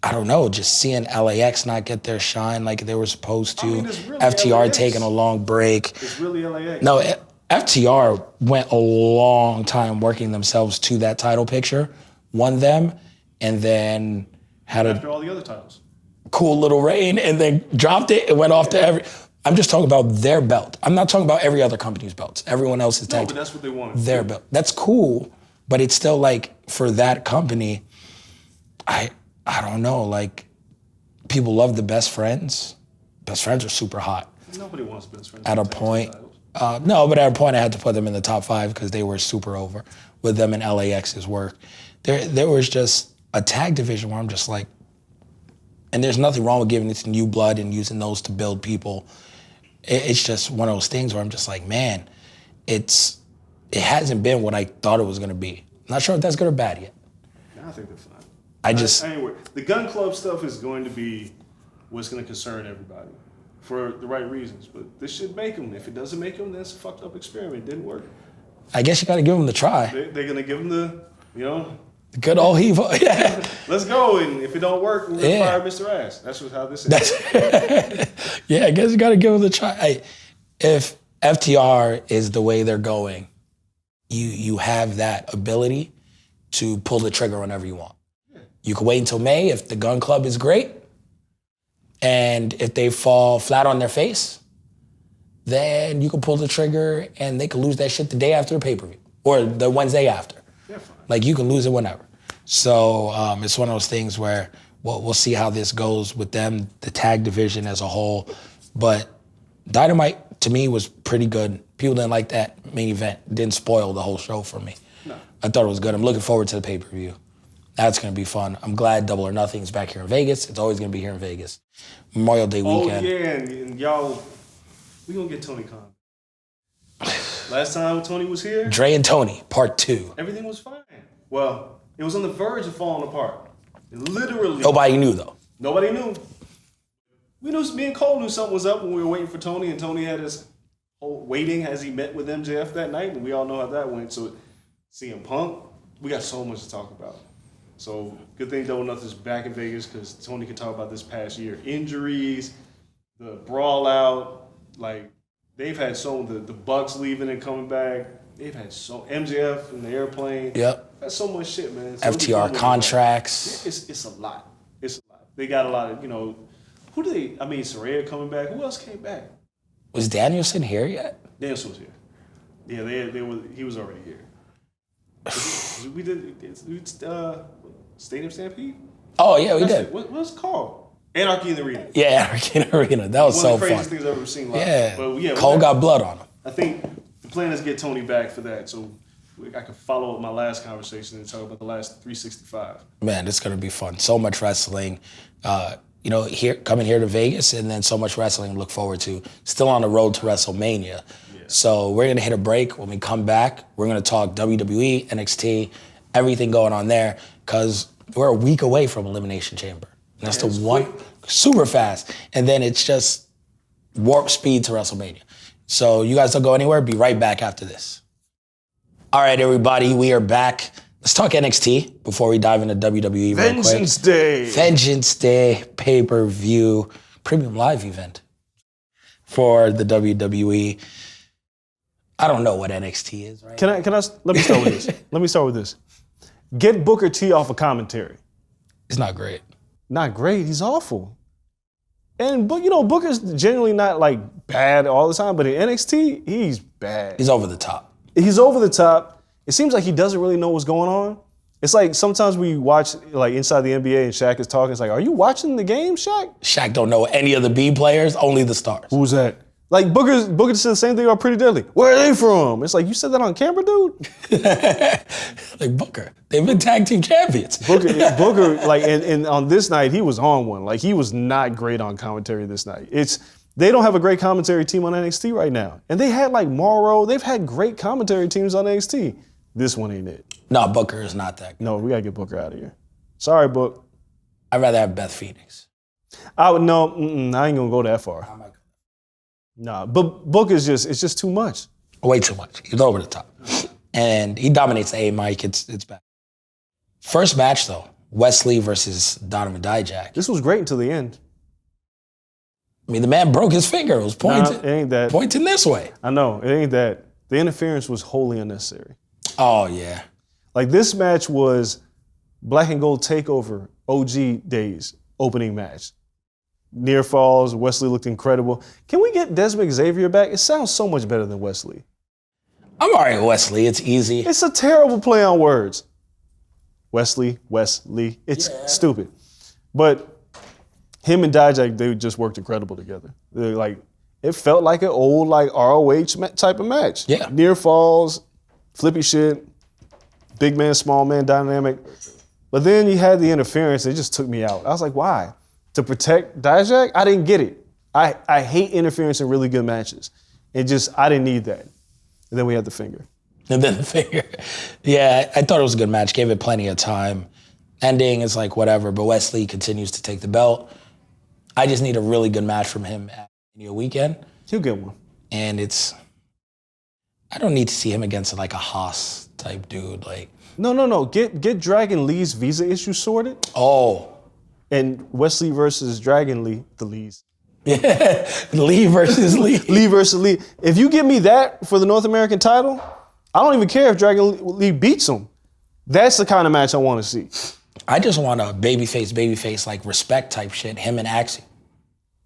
I don't know, just seeing LAX not get their shine like they were supposed to. I mean, really FTR LAX. Taking a long break. It's really LAX. No, FTR went a long time working themselves to that title picture, won them, and then had after all the other titles. Cool little reign, and then dropped it and went off to every. I'm just talking about their belt. I'm not talking about every other company's belts. Everyone else's tag. No, but that's what they wanted. Their belt. That's cool, but it's still like for that company, I don't know. Like people love the best friends, best friends are super hot. Nobody wants best friends. At a point, no, but at a point I had to put them in the top 5 because they were super over with them and LAX's work. There was just a tag division where I'm just like, and there's nothing wrong with giving it to new blood and using those to build people. It's just one of those things where I'm just like, man, it hasn't been what I thought it was going to be. Not sure if that's good or bad yet. No, I think they're fine. Anyway, the Gun Club stuff is going to be what's going to concern everybody for the right reasons. But this should make them. If it doesn't make them, then it's a fucked up experiment. It didn't work. I guess you got to give them the try. They're going to give them the good old Evo. Yeah. Let's go. And if it don't work, we're going to fire Mr. Ass. That's how this is. Yeah, I guess you got to give them the try. If FTR is the way they're going, you have that ability to pull the trigger whenever you want. You can wait until May if the Gun Club is great. And if they fall flat on their face, then you can pull the trigger and they can lose that shit the day after the pay-per-view or the Wednesday after. Like, you can lose it whenever. So it's one of those things where we'll see how this goes with them, the tag division as a whole. But Dynamite, to me, was pretty good. People didn't like that main event. It didn't spoil the whole show for me. No. I thought it was good. I'm looking forward to the pay-per-view. That's going to be fun. I'm glad Double or Nothing is back here in Vegas. It's always going to be here in Vegas. Memorial Day weekend. Oh, yeah, and y'all, we going to get Tony Khan. Last time Tony was here, Dre and Tony, part 2. Everything was fine. Well, it was on the verge of falling apart. Literally. Nobody knew, though. Nobody knew. Me and Cole knew something was up when we were waiting for Tony, and Tony had his whole waiting as he met with MJF that night, and we all know how that went. So, CM Punk, we got so much to talk about. So, good thing Double Nothing's back in Vegas because Tony can talk about this past year. Injuries, the brawl out, like, they've had the Bucks leaving and coming back. They've had MJF in the airplane. Yep. That's so much shit, man. So FTR contracts. It's a lot. It's a lot. They got a lot of, who do they, Saraya coming back. Who else came back? Was Danielson here yet? Danielson was here. Yeah, he was already here. We did Stadium Stampede? Oh, yeah, we did. What's it called? Anarchy in the Arena. Yeah, Anarchy in the Arena. That was so fun. One of the craziest things I've ever seen live. Yeah. But yeah, Cole got blood on him. I think the plan is to get Tony back for that. So I can follow up my last conversation and talk about the last 365. Man, it's going to be fun. So much wrestling. Coming here to Vegas, and then so much wrestling to look forward to. Still on the road to WrestleMania. Yeah. So we're going to hit a break. When we come back, we're going to talk WWE, NXT, everything going on there, because we're a week away from Elimination Chamber. And that's the one, super fast. And then it's just warp speed to WrestleMania. So you guys don't go anywhere. Be right back after this. All right, everybody, we are back. Let's talk NXT before we dive into WWE real quick. Vengeance Day pay-per-view premium live event for the WWE. I don't know what NXT is, right? Let me start with this. Get Booker T off of commentary. It's not great. Not great. He's awful. And Booker's generally not like bad all the time, but in NXT, he's bad. He's over the top. He's over the top. It seems like he doesn't really know what's going on. It's like sometimes we watch like Inside the NBA and Shaq is talking. It's like, are you watching the game, Shaq? Shaq don't know any of the B players, only the stars. Who's that? Like Booker said the same thing about Pretty Deadly. Where are they from? It's like, you said that on camera, dude? Like Booker. They've been tag team champions. Booker, like, and on this night, he was on one. Like, he was not great on commentary this night. They don't have a great commentary team on NXT right now. And they had like Morrow. They've had great commentary teams on NXT. This one ain't it. No, Booker is not that good. No, we got to get Booker out of here. Sorry, Book. I'd rather have Beth Phoenix. I ain't going to go that far. Nah, but Book is just too much. Way too much. He's over the top. And he dominates the A mic. It's bad. First match, though, Wesley versus Donovan Dijak. This was great until the end. I mean, the man broke his finger. It was pointing. It ain't that. Pointing this way. I know. It ain't that. The interference was wholly unnecessary. Oh, yeah. Like, this match was Black and Gold TakeOver OG days opening match. Near falls, Wesley looked incredible. Can we get Desmond Xavier back? It sounds so much better than Wesley. I'm all right, Wesley. It's easy. It's a terrible play on words. Wesley. It's stupid. But Him and Dijak, they just worked incredible together. They're like, it felt like an old like ROH type of match. Yeah. Near falls, flippy shit, big man, small man dynamic. But then you had the interference. It just took me out. I was like, why? To protect Dijak? I didn't get it. I hate interference in really good matches. I didn't need that. And then we had the finger. And then the finger. Yeah, I thought it was a good match. Gave it plenty of time. Ending is like whatever, but Wesley continues to take the belt. I just need a really good match from him at Mania weekend. He'll get one. And I don't need to see him against like a Haas type dude. Like, No. Get Dragon Lee's visa issue sorted. oh. And Wesley versus Dragon Lee, the Lees. Yeah, Lee versus Lee. Lee versus Lee. If you give me that for the North American title, I don't even care if Dragon Lee beats him. That's the kind of match I want to see. I just want a babyface, like respect type shit, him and Axie.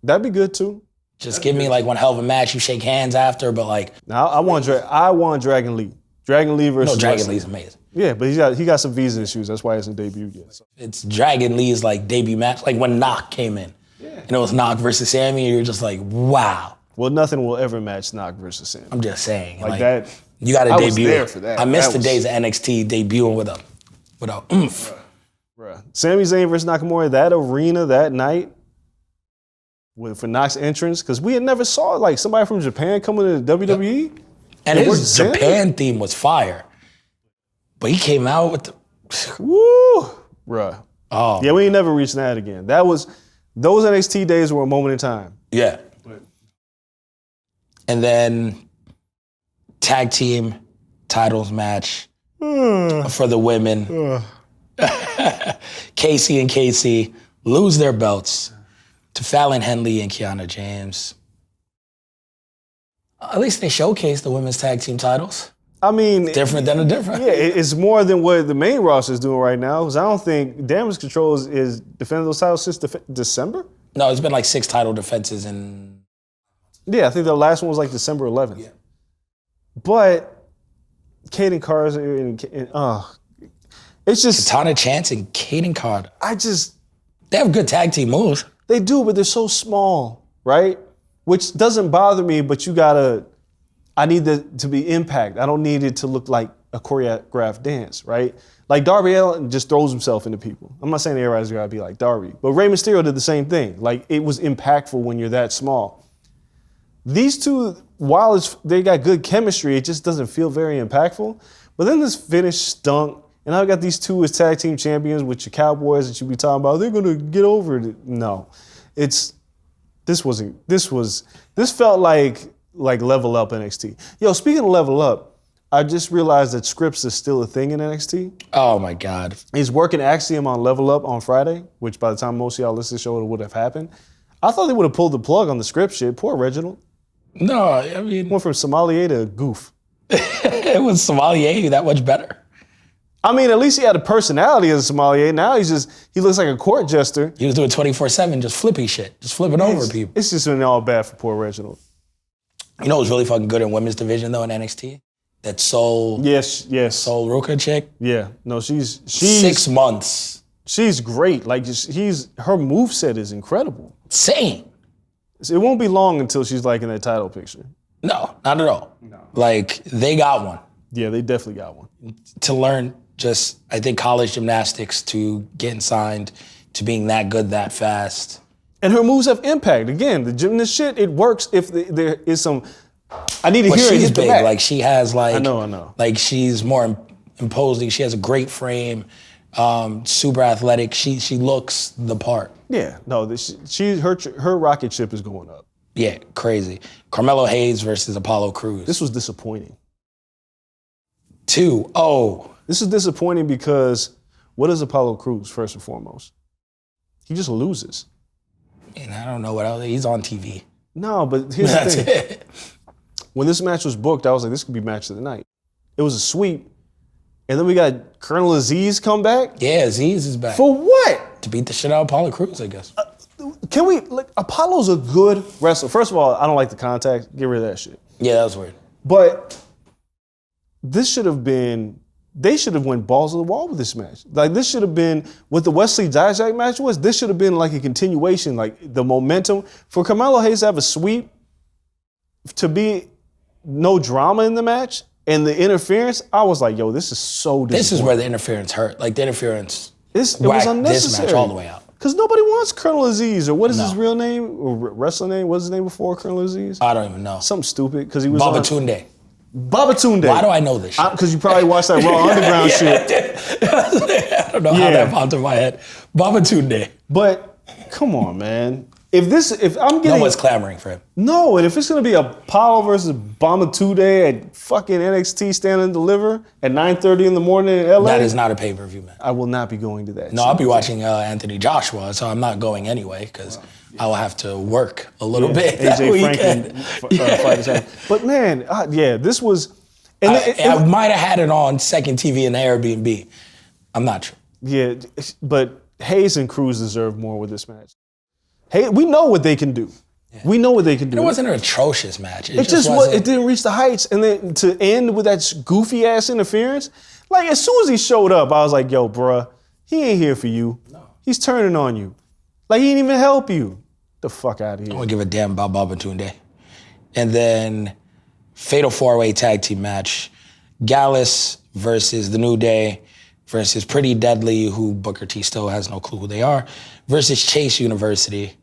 That'd be good too. Just give me like one hell of a match, you shake hands after, but like. Now I want Dragon Lee. Dragon Lee versus Dragon Wesley. Lee's amazing. Yeah, but he got some visa issues. That's why he hasn't debuted yet. So. It's Dragon Lee's like debut match, like when Knock came in. Yeah. And it was Knock versus Sammy, and you're just like, wow. Well, nothing will ever match Knock versus Sammy. I'm just saying. Like that. You got to debut. I was there for that. I missed the days of NXT debuting with a oomph. Bruh. Sami Zayn versus Nakamura, that arena that night for Knox's entrance, because we had never saw like somebody from Japan coming to the WWE. And his Japan theme was fire. But he came out with the... Woo! Bruh. Oh. Yeah, we ain't never reached that again. Those NXT days were a moment in time. Yeah. And then tag team titles match for the women. Casey and Casey lose their belts to Fallon Henley and Kiana James. At least they showcased the women's tag team titles. I mean... Different than a different. Yeah, it's more than what the main roster is doing right now, because I don't think Damage Control is defending those titles since December? No, it's been like 6 title defenses in... Yeah, I think the last one was like December 11th. Yeah. But Kaden Carter it's just... Katana Chance and Kaden Carter. They have good tag team moves. They do, but they're so small, right? Which doesn't bother me, but I need to be impact. I don't need it to look like a choreographed dance, right? Like Darby Allin just throws himself into people. I'm not saying everybody's gotta be like Darby, but Rey Mysterio did the same thing. Like it was impactful when you're that small. These two, while they got good chemistry, it just doesn't feel very impactful. But then this finish stunk, and I got these two as tag team champions with your Cowboys that you be talking about. They're gonna get over it. No, this felt like Level Up NXT. Yo, speaking of Level Up, I just realized that Scripps is still a thing in NXT. Oh my God. He's working Axiom on Level Up on Friday, which by the time most of y'all listen to the show, it would have happened. I thought they would have pulled the plug on the Scripps shit. Poor Reginald. No, I mean... Went from sommelier to goof. It was sommelier that much better. I mean, at least he had a personality as a sommelier. Now he looks like a court jester. He was doing 24/7, just flippy shit, just flipping over people. It's just been all bad for poor Reginald. You know what's really fucking good in women's division though in NXT? That Soul. Yes. Soul Ruka chick. Yeah. No, she's 6 months. She's great. Like her moveset is incredible. Insane. It won't be long until she's like in that title picture. No, not at all. No. Like they got one. Yeah, they definitely got one. To learn I think college gymnastics to getting signed to being that good that fast. And her moves have impact. Again, the gymnast shit, it works if there is some. I need to hear it. She's big. Like she has like. I know. Like she's more imposing. She has a great frame, super athletic. She looks the part. Yeah. No. Her rocket ship is going up. Yeah, crazy. Carmelo Hayes versus Apollo Crews. This was disappointing. 2-0. This is disappointing because what is Apollo Crews first and foremost? He just loses. And I don't know what else. He's on TV. No, but here's the thing. It. When this match was booked, I was like, this could be match of the night. It was a sweep. And then we got Colonel Aziz come back. Yeah, Aziz is back. For what? To beat the shit out of Apollo Crews, I guess. Apollo's a good wrestler. First of all, I don't like the contact. Get rid of that shit. Yeah, that was weird. But this should have been they should have went balls to the wall with this match. Like, this should have been, what the Wesley Dijak match was, this should have been like a continuation, like the momentum. For Carmelo Hayes to have a sweep, to be no drama in the match, and the interference, I was like, yo, this is so disappointing. This is where the interference hurt. Like, the interference it was whacked unnecessary. this match all the way out. Because nobody wants Colonel Aziz, or what is his real name, or wrestling name? What's his name before Colonel Aziz? I don't even know. Something stupid, because he was Babatunde. Babatunde. Why do I know this shit? Because you probably watched that Raw Underground shit. I don't know how that popped in my head. Babatunde. But come on, man. If I'm getting No one's clamoring for him. no, and if it's gonna be Apollo versus Babatunde at fucking NXT Stand and Deliver at 9:30 in the morning in LA, That is not a pay-per-view, man. I will not be going to that. No, I'll be watching Anthony Joshua, so I'm not going anyway because I will have to work a little bit that AJ weekend. Franklin fight his ass. But man, this was. And I might have had it on second TV in the Airbnb. I'm not sure. Yeah, but Hayes and Cruz deserve more with this match. Hey, we know what they can do. Yeah. We know what they can do. It wasn't an atrocious match. It just was. It didn't reach the heights, and then to end with that goofy ass interference. Like, as soon as he showed up, I was like, "Yo, bruh, he ain't here for you. No. He's turning on you. Like, he didn't even help you. The fuck out of here." I don't give a damn about Babatunde. And then Fatal 4-Way Tag Team match: Gallus versus The New Day versus Pretty Deadly, who Booker T still has no clue who they are, versus Chase University.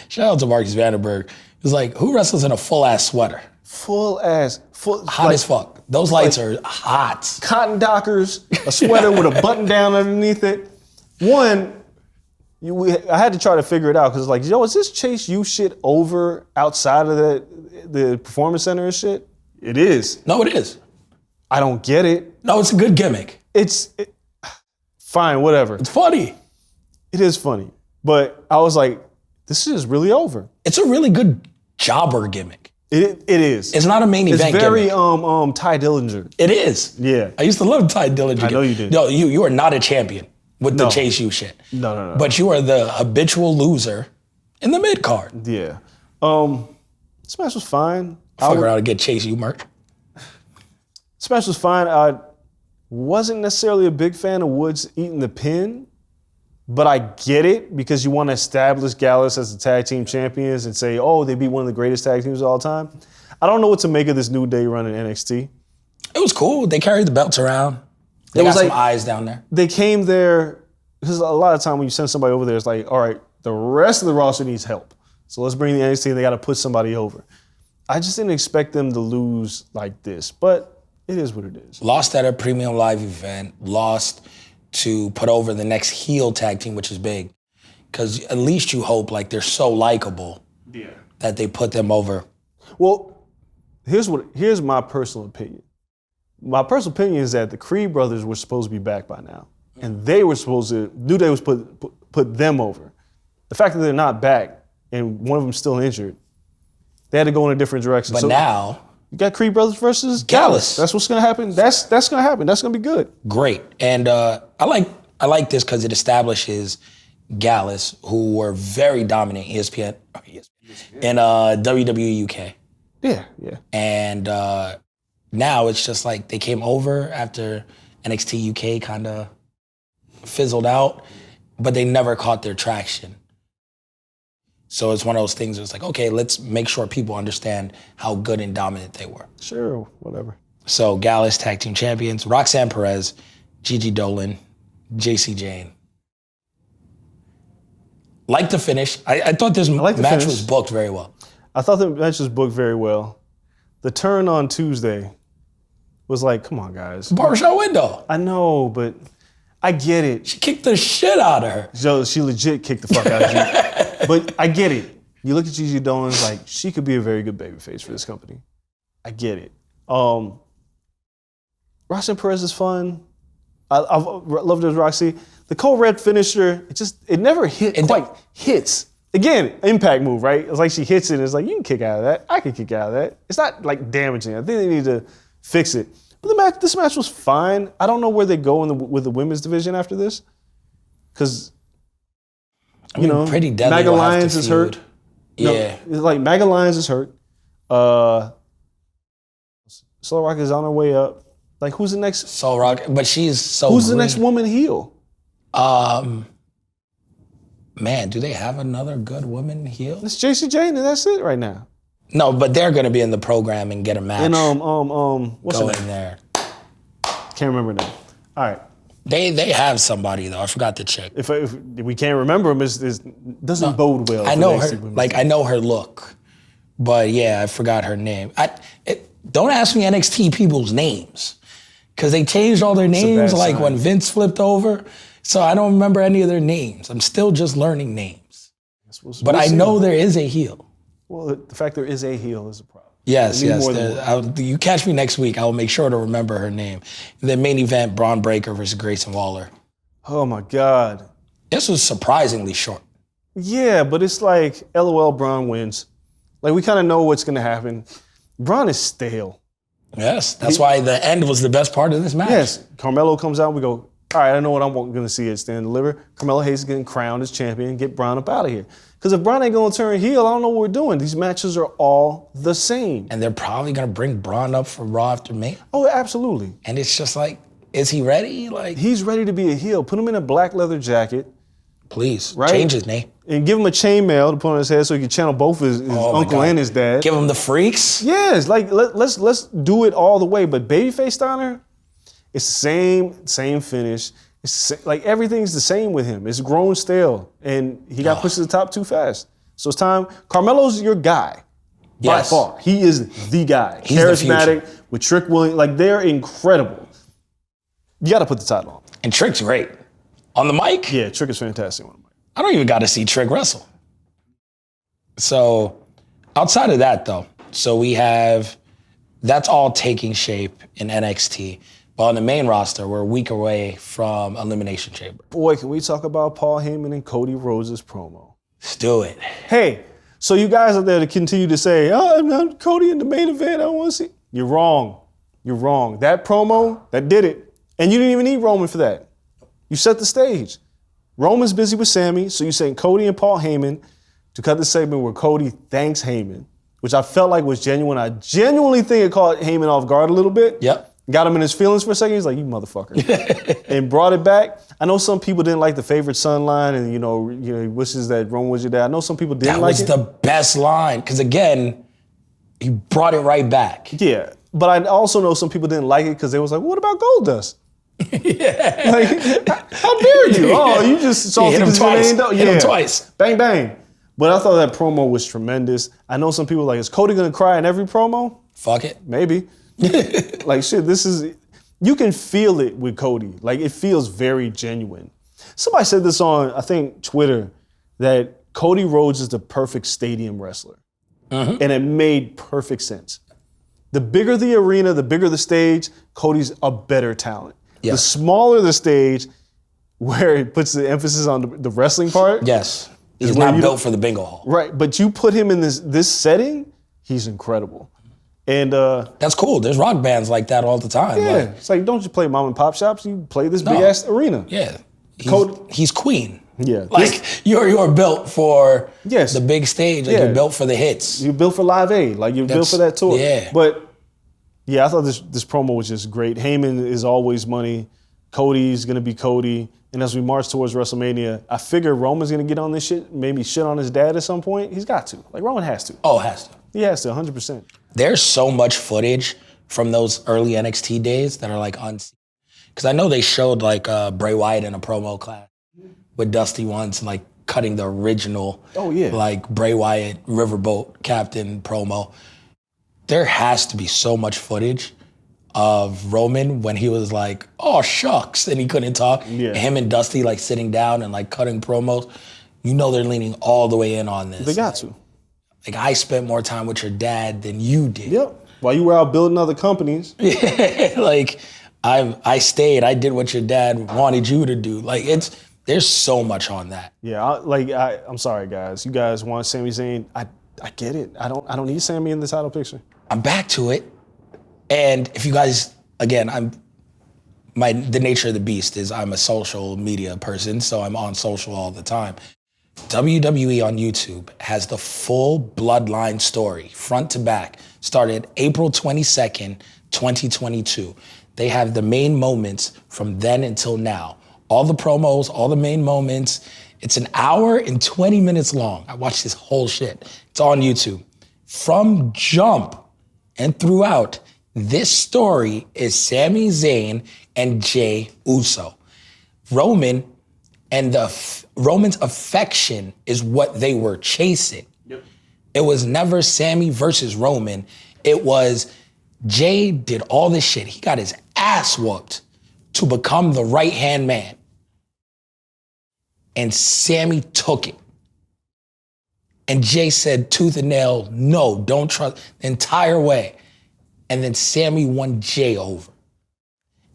Shout out to Marcus Vandenberg. It was like, who wrestles in a full-ass sweater? Hot as fuck. Those lights are hot. Cotton Dockers, a sweater with a button down underneath it. I had to try to figure it out because like, yo, is this Chase U shit over outside of the Performance Center and shit? It is. No, it is. I don't get it. No, it's a good gimmick. Fine, whatever. It's funny. It is funny. But I was like, this is really over. It's a really good jobber gimmick. It is. It's not a main event It's very gimmick. Ty Dillinger. It is. Yeah. I used to love Ty Dillinger. I know you did. No, you are not a champion with the Chase U shit. No. But you are the habitual loser in the mid card. Yeah. This match was fine. Fuck around and get Chase U merch. This match was fine. I wasn't necessarily a big fan of Woods eating the pin, but I get it because you want to establish Gallus as the tag team champions and say, oh, they beat one of the greatest tag teams of all time. I don't know what to make of this New Day run in NXT. It was cool. They carried the belts around. They got some eyes down there. They came there, because a lot of time when you send somebody over there, it's like, all right, the rest of the roster needs help. So let's bring the NXT and they got to put somebody over. I just didn't expect them to lose like this, but it is what it is. Lost at a premium live event, lost to put over the next heel tag team, which is big. Because at least you hope like they're so likable that they put them over. Well, here's my personal opinion. My personal opinion is that the Creed brothers were supposed to be back by now. And they were supposed to, New Day was put them over. The fact that they're not back and one of them's still injured, they had to go in a different direction. But now you got Creed brothers versus Gallus. That's what's gonna happen. That's gonna happen. That's gonna be good. Great. And I like this because it establishes Gallus, who were very dominant ESPN in WWE UK. Yeah. And now it's just like they came over after NXT UK kind of fizzled out, but they never caught their traction. So it's one of those things where it's like, okay, let's make sure people understand how good and dominant they were. Sure, whatever. So Gallus, tag team champions, Roxanne Perez, Gigi Dolan, JC Jane. Like the finish. I thought this match was booked very well. I thought the match was booked very well. The turn on Tuesday was like, come on, guys. Barbershop window. I know, but I get it. She kicked the shit out of her. So she legit kicked the fuck out of you. But I get it. You look at Gigi Dolan's like, she could be a very good babyface for this company. I get it. Roxanne Perez is fun. I've loved her as Roxy. The Code Red finisher, it never hits. Again, impact move, right? It's like she hits it and it's like, you can kick out of that. I can kick out of that. It's not like damaging. I think they need to fix it. But this match was fine. I don't know where they go with the women's division after this. Because, Pretty Deadly Maga will have to Lyons is feud. hurt. Yeah. No, it's like Maga Lyons is hurt. Solar Rock is on her way up. Like, who's the next? So Rock, but she's so. Who's the next woman heel? Man, do they have another good woman heel? It's JC Jane, and that's it right now. No, but they're gonna be in the program and get a match. And what's go her in name? there. Can't remember now. All right. They have somebody though. I forgot to check. If we can't remember them, it doesn't bode well. I know her. Like I know her look, but yeah, I forgot her name. Don't ask me NXT people's names because they changed all their names like when Vince flipped over. So I don't remember any of their names. I'm still just learning names. But I know there is a heel. Well, the fact there is a heel is a problem. Yes. You catch me next week. I will make sure to remember her name. The main event, Braun Breaker versus Grayson Waller. Oh my God. This was surprisingly short. Yeah, but it's like, LOL, Braun wins. Like, we kind of know what's going to happen. Braun is stale. Yes, that's why the end was the best part of this match. Yes, Carmelo comes out, we go, all right, I know what I'm going to see at Stand and Deliver. Carmelo Hayes is getting crowned as champion, get Braun up out of here. Because if Braun ain't going to turn heel, I don't know what we're doing. These matches are all the same. And they're probably going to bring Braun up for Raw after May. Oh, absolutely. And it's just like, is he ready? Like, he's ready to be a heel. Put him in a black leather jacket. Please, right? Change his name. And give him a chainmail to put on his head so he can channel both his uncle and his dad. Give him the freaks? Yes, like let's do it all the way. But babyface Steiner, it's the same finish. It's like everything's the same with him. It's grown stale, and he got pushed to the top too fast. So it's time. Carmelo's your guy by far. He is the guy. He's charismatic with Trick Williams. Like they're incredible. You got to put the title on. And Trick's great on the mic. Yeah, Trick is fantastic on the mic. I don't even got to see Trick wrestle. So outside of that, though, that's all taking shape in NXT. But on the main roster, we're a week away from Elimination Chamber. Boy, can we talk about Paul Heyman and Cody Rhodes' promo? Let's do it. Hey, so you guys out there that continue to say, oh, I'm not Cody in the main event, I don't want to see. You're wrong. You're wrong. That promo, that did it. And you didn't even need Roman for that. You set the stage. Roman's busy with Sami, so you sent Cody and Paul Heyman to cut the segment where Cody thanks Heyman, which I felt like was genuine. I genuinely think it caught Heyman off guard a little bit. Yep. Got him in his feelings for a second. He's like, you motherfucker. And brought it back. I know some people didn't like the favorite son line and, he wishes that Roman was your dad. I know some people didn't like it. That was the best line because, again, he brought it right back. Yeah. But I also know some people didn't like it because they was like, what about Goldust? Yeah. Like, how dare you? Oh, you just saw hit him twice. Hit him twice. Bang, bang. But I thought that promo was tremendous. I know some people like, is Cody going to cry in every promo? Fuck it. Maybe. Like, shit, you can feel it with Cody. Like, it feels very genuine. Somebody said this on, I think, Twitter, that Cody Rhodes is the perfect stadium wrestler. Mm-hmm. And it made perfect sense. The bigger the arena, the bigger the stage, Cody's a better talent. Yes. The smaller the stage, where it puts the emphasis on the wrestling part. Yes. He's not built for the bingo hall. Right, but you put him in this setting, he's incredible. And that's cool. There's rock bands like that all the time. Yeah, it's like, don't you play mom and pop shops? You play this big ass arena. Yeah, he's Queen. Yeah, like you're built for the big stage. Like you're built for the hits. You're built for Live Aid. Like you're built for that tour. Yeah, but yeah, I thought this promo was just great. Heyman is always money. Cody's gonna be Cody. And as we march towards WrestleMania, I figure Roman's gonna get on this shit, maybe shit on his dad at some point. He's got to. Like Roman has to. Oh, has to. He has to, 100%. There's so much footage from those early NXT days that are like unseen. Because I know they showed like Bray Wyatt in a promo class with Dusty once, like cutting the original, like Bray Wyatt Riverboat Captain promo. There has to be so much footage of Roman when he was like, oh shucks, and he couldn't talk. Yeah. Him and Dusty like sitting down and like cutting promos. You know they're leaning all the way in on this. They got to. Like, I spent more time with your dad than you did. Yep. While you were out building other companies. Yeah. Like, I stayed. I did what your dad wanted you to do. Like, there's so much on that. Yeah. I'm sorry, guys. You guys want Sami Zayn. I get it. I don't need Sami in the title picture. I'm back to it. And if you guys, again, the nature of the beast is I'm a social media person, so I'm on social all the time. WWE on YouTube has the full Bloodline story, front to back, started April 22nd, 2022. they have the main moments from then until now. All the promos, all the main moments. It's an hour and 20 minutes long. I watched this whole shit. It's on YouTube. From jump and throughout, this story is Sami Zayn and Jey Uso. Roman's affection is what they were chasing. Yep. It was never Sami versus Roman. It was Jey did all this shit. He got his ass whooped to become the right-hand man. And Sami took it. And Jey said tooth and nail, no, don't trust, the entire way. And then Sami won Jey over.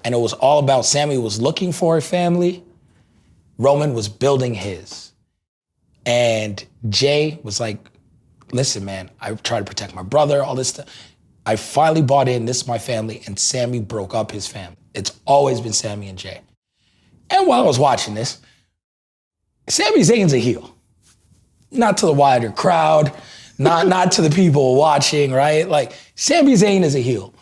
And it was all about Sami was looking for a family. Roman was building his. And Jey was like, listen, man, I try to protect my brother, all this stuff. I finally bought in, this is my family, and Sami broke up his family. It's always been Sami and Jey. And while I was watching this, Sami Zayn's a heel. Not to the wider crowd, not to the people watching, right? Like, Sami Zayn is a heel.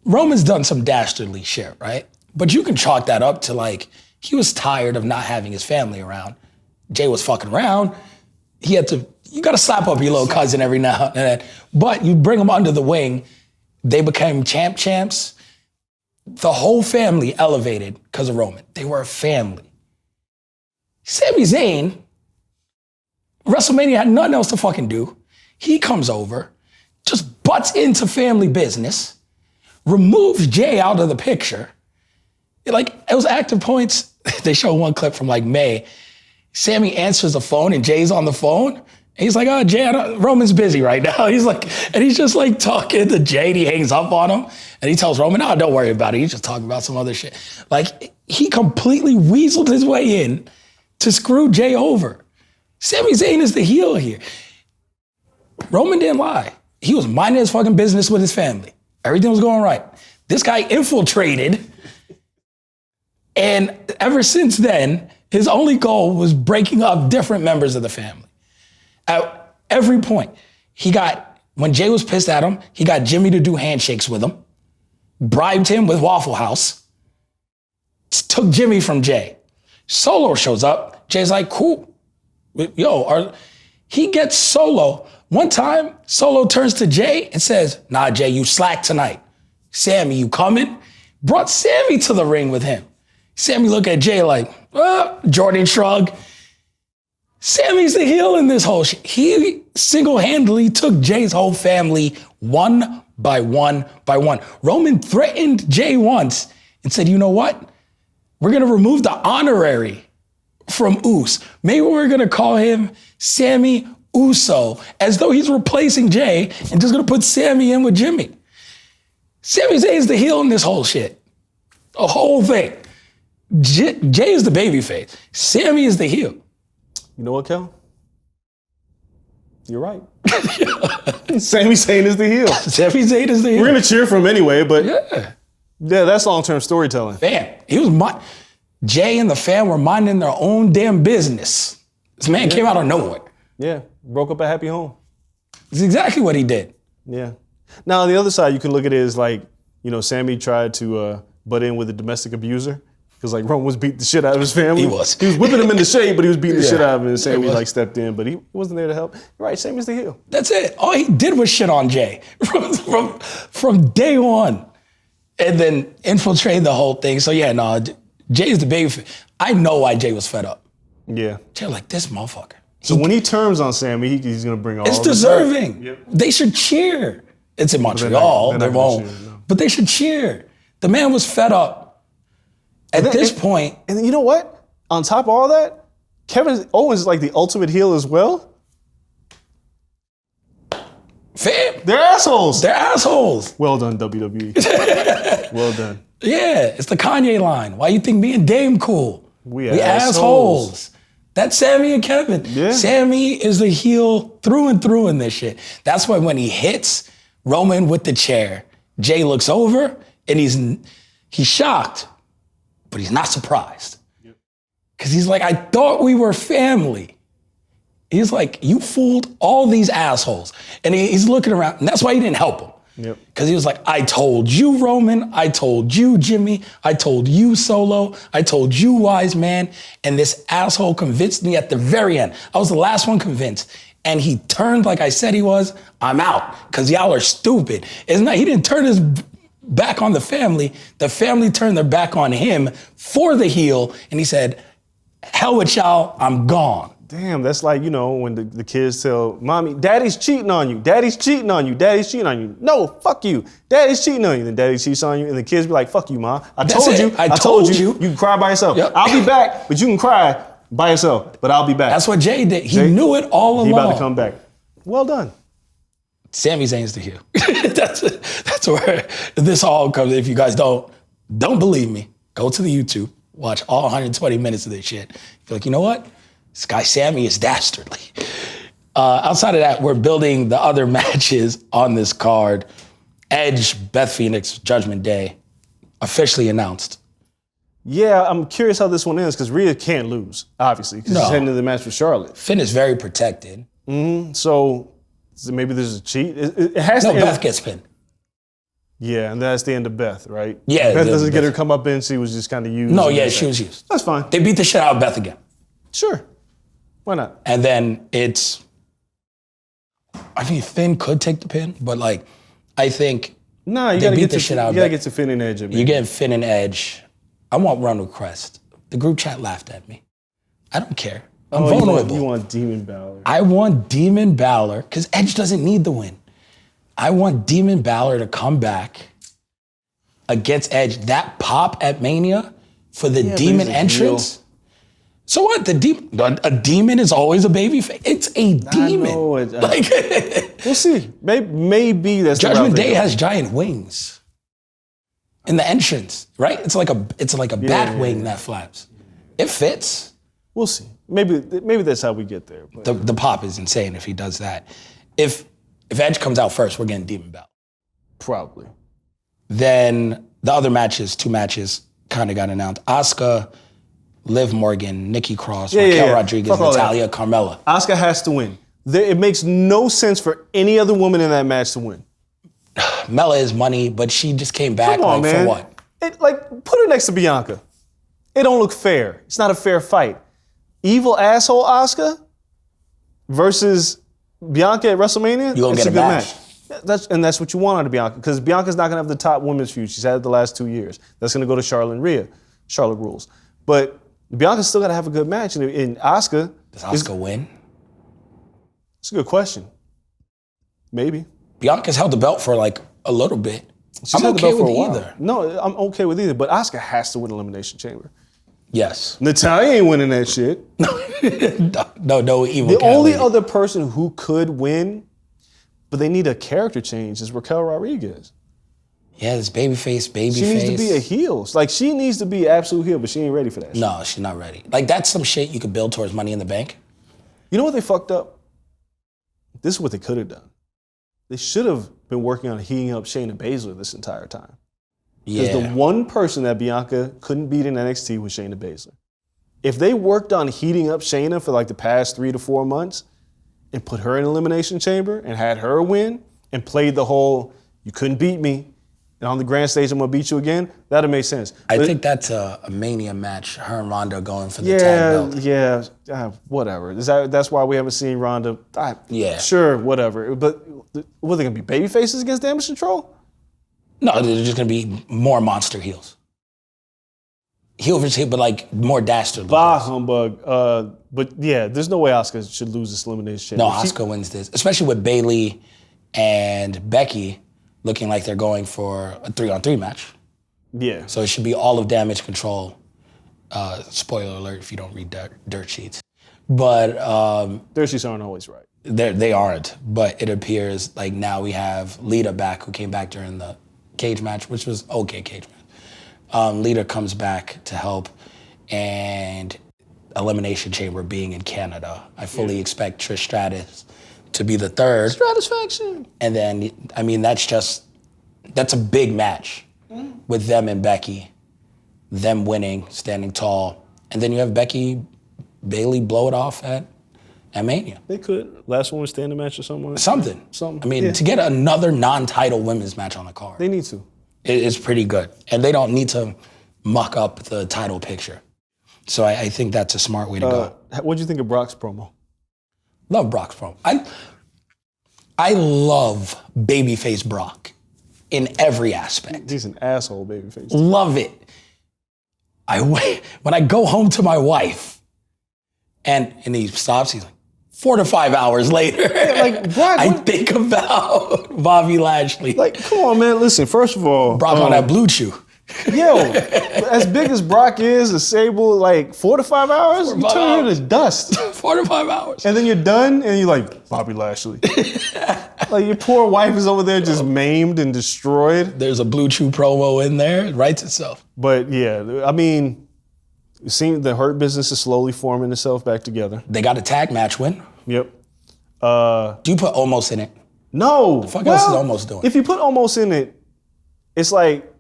Roman's done some dastardly shit, right? But you can chalk that up to, like, he was tired of not having his family around. Jey was fucking around. You gotta slap up your little cousin every now and then. But you bring them under the wing, they became champs. The whole family elevated because of Roman. They were a family. Sami Zayn, WrestleMania had nothing else to fucking do. He comes over, just butts into family business, removes Jey out of the picture. Like, it was active points. They show one clip from like May. Sami answers the phone and Jey's on the phone. And he's like, oh, Jey, Roman's busy right now. He's just like talking to Jey and he hangs up on him. And he tells Roman, oh, don't worry about it. He's just talking about some other shit. Like, he completely weaseled his way in to screw Jey over. Sami Zayn is the heel here. Roman didn't lie. He was minding his fucking business with his family. Everything was going right. This guy infiltrated. And ever since then, his only goal was breaking up different members of the family. At every point, when Jey was pissed at him, he got Jimmy to do handshakes with him, bribed him with Waffle House, took Jimmy from Jey. Solo shows up. Jey's like, cool. He gets Solo. One time, Solo turns to Jey and says, nah, Jey, you slack tonight. Sami, you coming? Brought Sami to the ring with him. Sami looked at Jey like, Jordan shrug. Sami's the heel in this whole shit. He single-handedly took Jey's whole family one by one by one. Roman threatened Jey once and said, you know what? We're gonna remove the honorary from Us. Maybe we're gonna call him Sami Uso, as though he's replacing Jey and just gonna put Sami in with Jimmy. Sami Zayn's the heel in this whole shit. The whole thing. Jey is the babyface. Sami is the heel. You know what, Kel? You're right. Sami Zayn is the heel. Sami Zayn is the heel. We're gonna cheer for him anyway, but yeah, that's long-term storytelling. Fam, Jey and the fam were minding their own damn business. This man came out of nowhere. Yeah, broke up a happy home. It's exactly what he did. Yeah. Now on the other side, you can look at it as like, Sami tried to butt in with a domestic abuser. Because like Roman was beating the shit out of his family. He was. He was whipping him in the shade, but he was beating the shit out of him. And Sami stepped in, but he wasn't there to help. You're right, Sami's the heel. That's it. All he did was shit on Jey from day one, and then infiltrated the whole thing. So yeah, no, Jey's the baby. I know why Jey was fed up. Yeah. Jey like, this motherfucker. So when he turns on Sami, he's gonna bring all. It's deserving. Yep. They should cheer. It's in Montreal. They won't. Cheer, no. But they should cheer. The man was fed up. At this point. And you know what? On top of all that, Kevin Owens is like the ultimate heel as well. Fam. They're assholes. They're assholes. Well done, WWE. Well done. Yeah, it's the Kanye line. Why you think me and Dame cool? We assholes. That's Sami and Kevin. Yeah. Sami is the heel through and through in this shit. That's why when he hits Roman with the chair, Jey looks over and he's shocked. But he's not surprised. Because he's like, I thought we were family. He's like, you fooled all these assholes. And he's looking around, and that's why he didn't help him. Yep. Because he was like, I told you, Roman. I told you, Jimmy. I told you, Solo. I told you, Wise Man. And this asshole convinced me at the very end. I was the last one convinced. And he turned like I said he was. I'm out. Because y'all are stupid. It's not, he didn't turn his back on the family. The family turned their back on him for the heel. And he said, hell with y'all. I'm gone. Damn, that's like, when the kids tell mommy, daddy's cheating on you, daddy's cheating on you, daddy's cheating on you. No, fuck you. Daddy's cheating on you. Then daddy cheats on you, and the kids be like, fuck you, mom. I told you. You can cry by yourself. Yep. I'll be back, but you can cry by yourself, but I'll be back. That's what Jey did. He knew it all along. He about to come back. Well done. Sami Zayn's the heel. That's where this all comes. If you guys don't believe me, go to the YouTube, watch all 120 minutes of this shit. You're like, you know what? This guy Sami is dastardly. Outside of that, we're building the other matches on this card. Edge, Beth Phoenix, Judgment Day, officially announced. Yeah, I'm curious how this one is, because Rhea can't lose, obviously, because she's heading to the match with Charlotte. Finn is very protected. So maybe there's a cheat. It has to. Beth gets pinned. Yeah, and that's the end of Beth, right? Yeah. Beth doesn't get her come up in. She was just kind of used. No, yeah, she was used. That's fine. They beat the shit out of Beth again. Sure. Why not? And then Finn could take the pin, but I think you gotta get the shit out. You gotta get to Finn and Edge. You're getting Finn and Edge. I want Run with Crest. The group chat laughed at me. I don't care. I'm vulnerable. You want Demon Balor. I want Demon Balor, because Edge doesn't need the win. I want Demon Balor to come back against Edge. That pop at Mania for the demon entrance. So what? A demon is always a baby face. It's a demon. I know we'll see. Maybe that's Judgment Day has giant wings in the entrance, right? It's like a bat wing that flaps. It fits. We'll see. Maybe that's how we get there. But. The pop is insane if he does that. If Edge comes out first, we're getting Demon Balor. Probably. Then the other matches, 2 matches, kind of got announced. Asuka, Liv Morgan, Nikki Cross, Raquel Rodriguez, Natalya, Carmella. Asuka has to win. It makes no sense for any other woman in that match to win. Mella is money, but she just came back man. For what? Put her next to Bianca. It don't look fair. It's not a fair fight. Evil asshole Asuka versus Bianca at WrestleMania. You gonna get a good match. That's what you want out of Bianca, because Bianca's not gonna have the top women's feud. She's had it the last 2 years. That's gonna go to Charlotte and Rhea. Charlotte rules. But Bianca's still got to have a good match. And Asuka. Does Asuka win? It's a good question. Maybe. Bianca's held the belt for a little bit. I'm okay with either. No, I'm okay with either. But Asuka has to win Elimination Chamber. Yes. Natalya ain't winning that shit. no evil. The only other person who could win, but they need a character change, is Raquel Rodriguez. Yeah, this babyface. She needs to be a heel. She needs to be absolute heel, but she ain't ready for that. No, she's not ready. That's some shit you could build towards Money in the Bank. You know what they fucked up? This is what they could have done. They should have been working on heating up Shayna Baszler this entire time. Because the one person that Bianca couldn't beat in NXT was Shayna Baszler. If they worked on heating up Shayna for the past 3 to 4 months and put her in Elimination Chamber and had her win and played the whole, you couldn't beat me, and on the grand stage, I'm going to beat you again, that'd make sense. I think that's a Mania match, her and Ronda going for the tag belt. Yeah, whatever. That's why we haven't seen Ronda. Sure, whatever. But what, are they going to be baby faces against Damage Control? No, they're just going to be more monster heels. Heel versus heel, but more dastardly. Bah, humbug. But yeah, there's no way Asuka should lose this elimination. No, Asuka wins this, especially with Bayley and Becky looking like they're going for a 3-on-3 match. Yeah. So it should be all of Damage Control. Spoiler alert if you don't read dirt sheets. But dirt sheets aren't always right. They aren't. But it appears now we have Lita back, who came back during the cage match, which was okay cage match. Lita comes back to help, and Elimination Chamber being in Canada, I fully expect Trish Stratus to be the third. Stratisfaction. And then, that's a big match with them and Becky, them winning, standing tall. And then you have Becky, Bayley blow it off at at Mania. They could. Last one was standing match or something. Something. I mean, to get another non-title women's match on the card. They need to. It's pretty good. And they don't need to muck up the title picture. So I think that's a smart way to go. What'd you think of Brock's promo? Love Brock's promo. I love babyface Brock in every aspect. He's an asshole babyface. Love it. When I go home to my wife and he stops, he's like, 4 to 5 hours later, like, Brock, I think about Bobby Lashley. Like, come on, man. Listen, first of all. Brock on that blue chew. Yo, as big as Brock is, a Sable, like 4 to 5 hours, you turn him to dust. 4 to 5 hours. And then you're done, and you're like, Bobby Lashley. Like, your poor wife is over there just maimed and destroyed. There's a Blue Chew promo in there. It writes itself. But, yeah, I mean, it seems the Hurt Business is slowly forming itself back together. They got a tag match win. Yep. Do you put Omos in it? No. What the fuck else is Omos doing? If you put Omos in it, it's like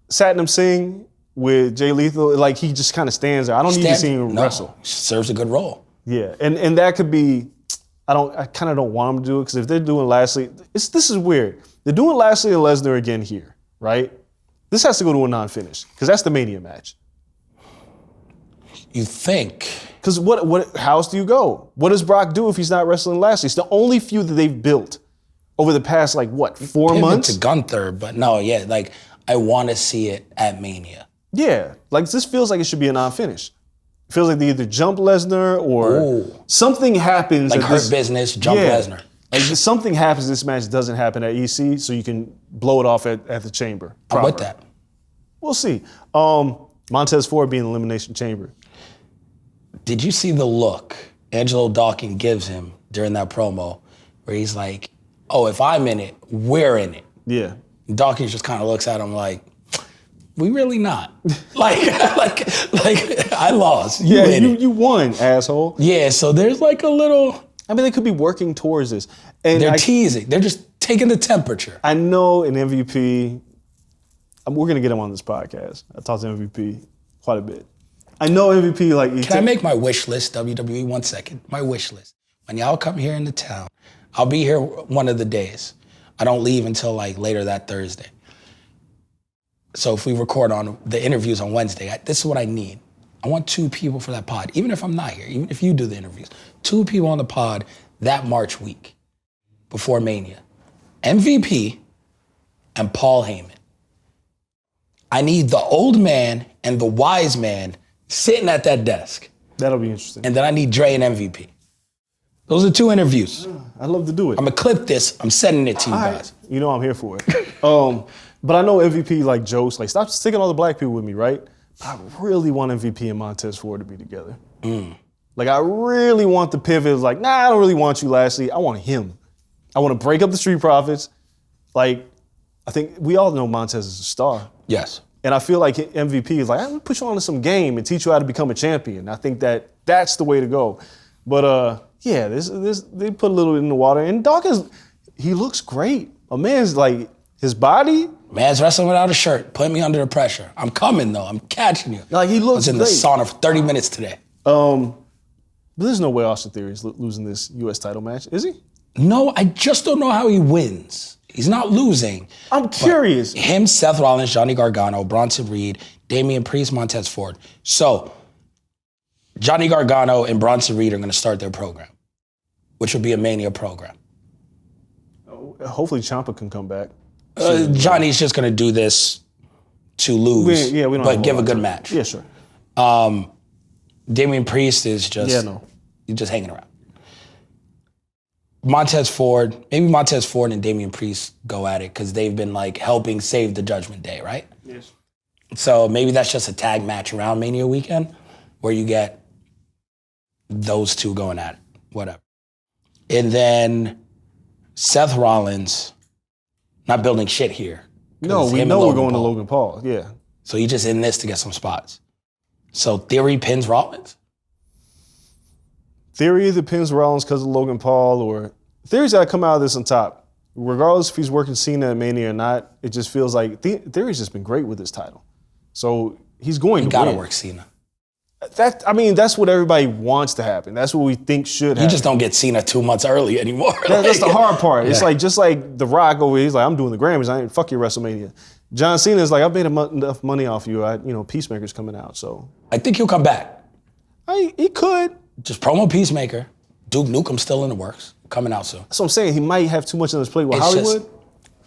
Satnam Singh with Jay Lethal. Like, he just kind of stands there. I don't need to see him wrestle. Serves a good role. Yeah, and that could be, I kind of don't want them to do it, because if they're doing Lashley, this is weird. They're doing Lashley and Lesnar again here, right? This has to go to a non-finish, because that's the Mania match. You think? Because how else do you go? What does Brock do if he's not wrestling Lashley? It's the only feud that they've built over the past, 4 months? To Gunther, but no, yeah, I want to see it at Mania. Yeah, this feels like it should be a non-finish. It feels like they either jump Lesnar or something happens. Like Hurt Business, jump Lesnar. Like something happens, this match doesn't happen at EC, so you can blow it off at the Chamber. I'm with that. We'll see. Montez Ford being Elimination Chamber. Did you see the look Angelo Dawkins gives him during that promo where he's like, oh, if I'm in it, we're in it. Yeah. Dawkins just kind of looks at him like, we really not. like I lost. You won, asshole. Yeah, so there's a little. I mean, they could be working towards this. And they're teasing. They're just taking the temperature. I know an MVP, we're going to get him on this podcast. I talked to MVP quite a bit. I know MVP, Can I make my wish list, WWE? 1 second. My wish list. When y'all come here into town, I'll be here one of the days. I don't leave until later that Thursday. So if we record on the interviews on Wednesday, this is what I need. I want 2 people for that pod, even if I'm not here, even if you do the interviews. 2 people on the pod that March week before Mania. MVP and Paul Heyman. I need the old man and the wise man sitting at that desk. That'll be interesting. And then I need Dre and MVP. Those are 2 interviews. I'd love to do it. I'm gonna clip this. I'm sending it to you guys. You know I'm here for it. But I know MVP jokes, stop sticking all the black people with me, right? But I really want MVP and Montez Ford to be together. I really want the pivot. Nah, I don't really want you, Lashley. I want him. I want to break up the Street Profits. I think we all know Montez is a star. Yes. And I feel like MVP is I'm gonna put you onto some game and teach you how to become a champion. I think that's the way to go. But they put a little bit in the water. And Dawkins, he looks great. A man's his body. Man's wrestling without a shirt. Put me under the pressure. I'm coming though. I'm catching you. He looks I was in the sauna for 30 minutes today. But there's no way Austin Theory is losing this U.S. title match, is he? No, I just don't know how he wins. He's not losing. I'm curious. Him, Seth Rollins, Johnny Gargano, Bronson Reed, Damian Priest, Montez Ford. So, Johnny Gargano and Bronson Reed are going to start their program, which will be a Mania program. Hopefully Ciampa can come back. Johnny's just going to do this to lose, we don't but give a good match. Yeah, sure. Damian Priest is just, he's just hanging around. Montez Ford and Damian Priest go at it because they've been helping save the Judgment Day, right? Yes. So maybe that's just a tag match around Mania weekend where you get those 2 going at it, whatever. And then Seth Rollins, not building shit here. No, we know we're going to Logan Paul, yeah. So he's just in this to get some spots. So Theory pins Rollins? Theory either pins Rollins because of Logan Paul, or Theory's got to come out of this on top. Regardless if he's working Cena at Mania or not, it just feels like Theory's just been great with this title. So he's going to win. He got to work Cena. That's what everybody wants to happen. That's what we think should happen. You just don't get Cena 2 months early anymore. That's the hard part. Yeah. It's like just like The Rock over here. He's like, I'm doing the Grammys. I ain't fuck your WrestleMania. John Cena's like, I've made enough money off you. Peacemaker's coming out, so I think he'll come back. He could. Just promo Peacemaker. Duke Nukem's still in the works. Coming out soon. That's what I'm saying. He might have too much on his plate with Hollywood.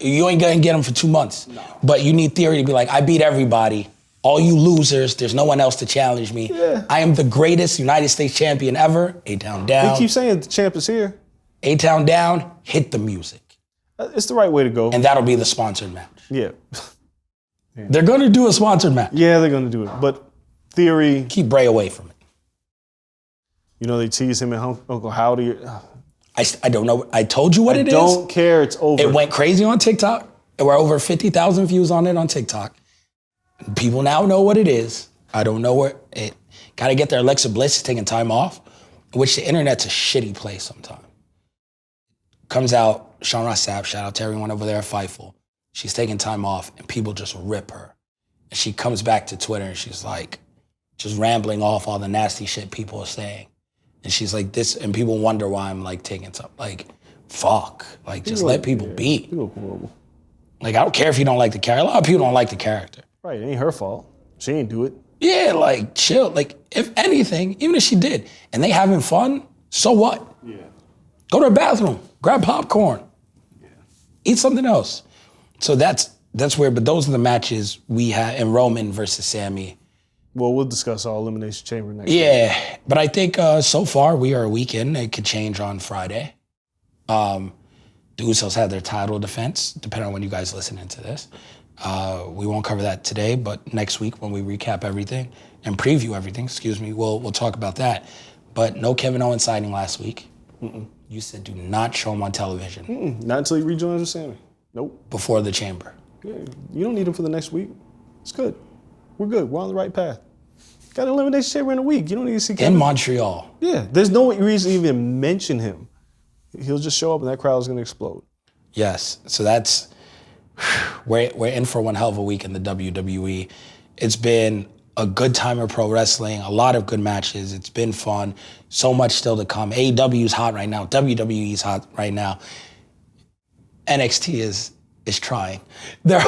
You ain't gonna get him for 2 months. No. But you need Theory to be like, I beat everybody. All you losers, there's no one else to challenge me. Yeah. I am the greatest United States champion ever. A-Town down. He keeps saying the champ is here. A-Town down, hit the music. It's the right way to go. And that'll be the sponsored match. Yeah. They're gonna do a sponsored match. Yeah, they're gonna do it. But Theory. Keep Bray away from it. You know, they tease him and Uncle Howdy. I don't know. I told you what it is. I don't care. It's over. It went crazy on TikTok. There were over 50,000 views on it on TikTok. People now know what it is. I don't know where it. Gotta get their Alexa Bliss is taking time off, which the internet's a shitty place sometimes. Comes out, Sean Ross Sapp, shout out to everyone over there at Fightful. She's taking time off and people just rip her. And she comes back to Twitter and she's like, just rambling off all the nasty shit people are saying. And she's like, this, and people wonder why I'm like taking something. Like, fuck. Like, just let people be. Like, I don't care if you don't like the character. A lot of people don't like the character. Right, it ain't her fault. She ain't do it. Yeah, like, chill. Like, if anything, even if she did, and they having fun, so what? Yeah. Go to the bathroom, grab popcorn, eat something else. So that's weird, but those are the matches we had in Roman versus Sami. Well, we'll discuss all Elimination Chamber next week. But I think so far we are a week in. It could change on Friday. The Usos had their title defense, depending on when you guys listen into this. We won't cover that today, but next week when we recap everything and preview everything, we'll talk about that. But no Kevin Owens signing last week. Mm-mm. You said do not show him on television. Mm-mm. Not until he rejoins with Sami. Nope. Before the Chamber. Yeah, you don't need him for the next week. It's good. We're good. We're on the right path. Got an Elimination Chamber in a week. You don't need to see Kevin. In Montreal. Yeah, there's no reason to even mention him. He'll just show up and that crowd is going to explode. Yes. So that's, we're in for one hell of a week in the WWE. It's been a good time of pro wrestling, a lot of good matches. It's been fun. So much still to come. AEW is hot right now. WWE is hot right now. NXT is trying their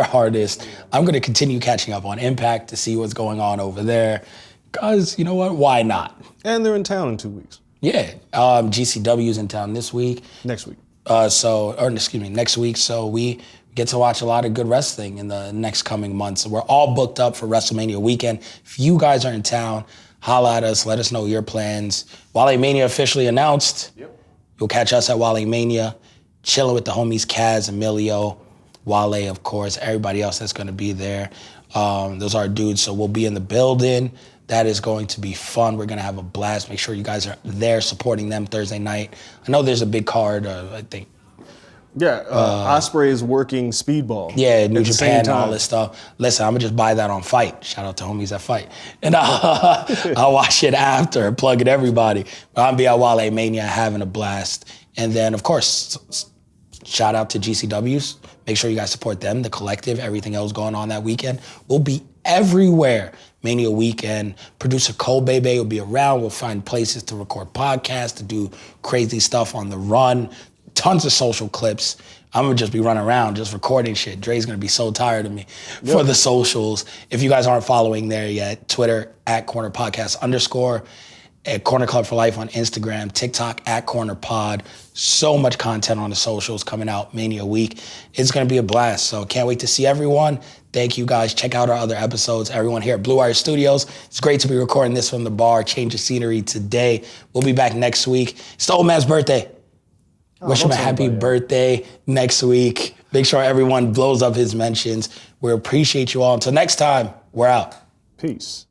hardest. I'm going to continue catching up on Impact to see what's going on over there. Because, you know what? Why not? And they're in town in 2 weeks. Yeah. GCW's in town this week. Next week. Next week. So we get to watch a lot of good wrestling in the next coming months. We're all booked up for WrestleMania weekend. If you guys are in town, holla at us. Let us know your plans. Wale Mania officially announced. Yep. You'll catch us at Wale Mania, chilling with the homies Kaz, Emilio, Wale, of course, everybody else that's going to be there. Those are our dudes, so we'll be in the building. That is going to be fun. We're going to have a blast. Make sure you guys are there supporting them Thursday night. I know there's a big card, I think. Yeah, Ospreay is working Speedball. Yeah, New Japan and all this stuff. Listen, I'm going to just buy that on Fight. Shout out to homies at Fight. And I'll watch it after, plugging everybody. But I'll be at Wale Mania having a blast. And then, of course, shout out to GCWs. Make sure you guys support them, the collective, everything else going on that weekend. We'll be everywhere Mania weekend. Producer Cole Bebe will be around. We'll find places to record podcasts, to do crazy stuff on the run. Tons of social clips. I'm gonna just be running around just recording shit. Dre's gonna be so tired of me for the socials. If you guys aren't following there yet, Twitter @cornerpodcast_, at Corner Club for Life on Instagram, TikTok @cornerpod. So much content on the socials coming out Mania week. It's gonna be a blast. So can't wait to see everyone. Thank you guys. Check out our other episodes. Everyone here at Blue Wire Studios. It's great to be recording this from the bar. Change of scenery today. We'll be back next week. It's the old man's birthday. Wish him a happy birthday next week. Make sure everyone blows up his mentions. We appreciate you all. Until next time, we're out. Peace.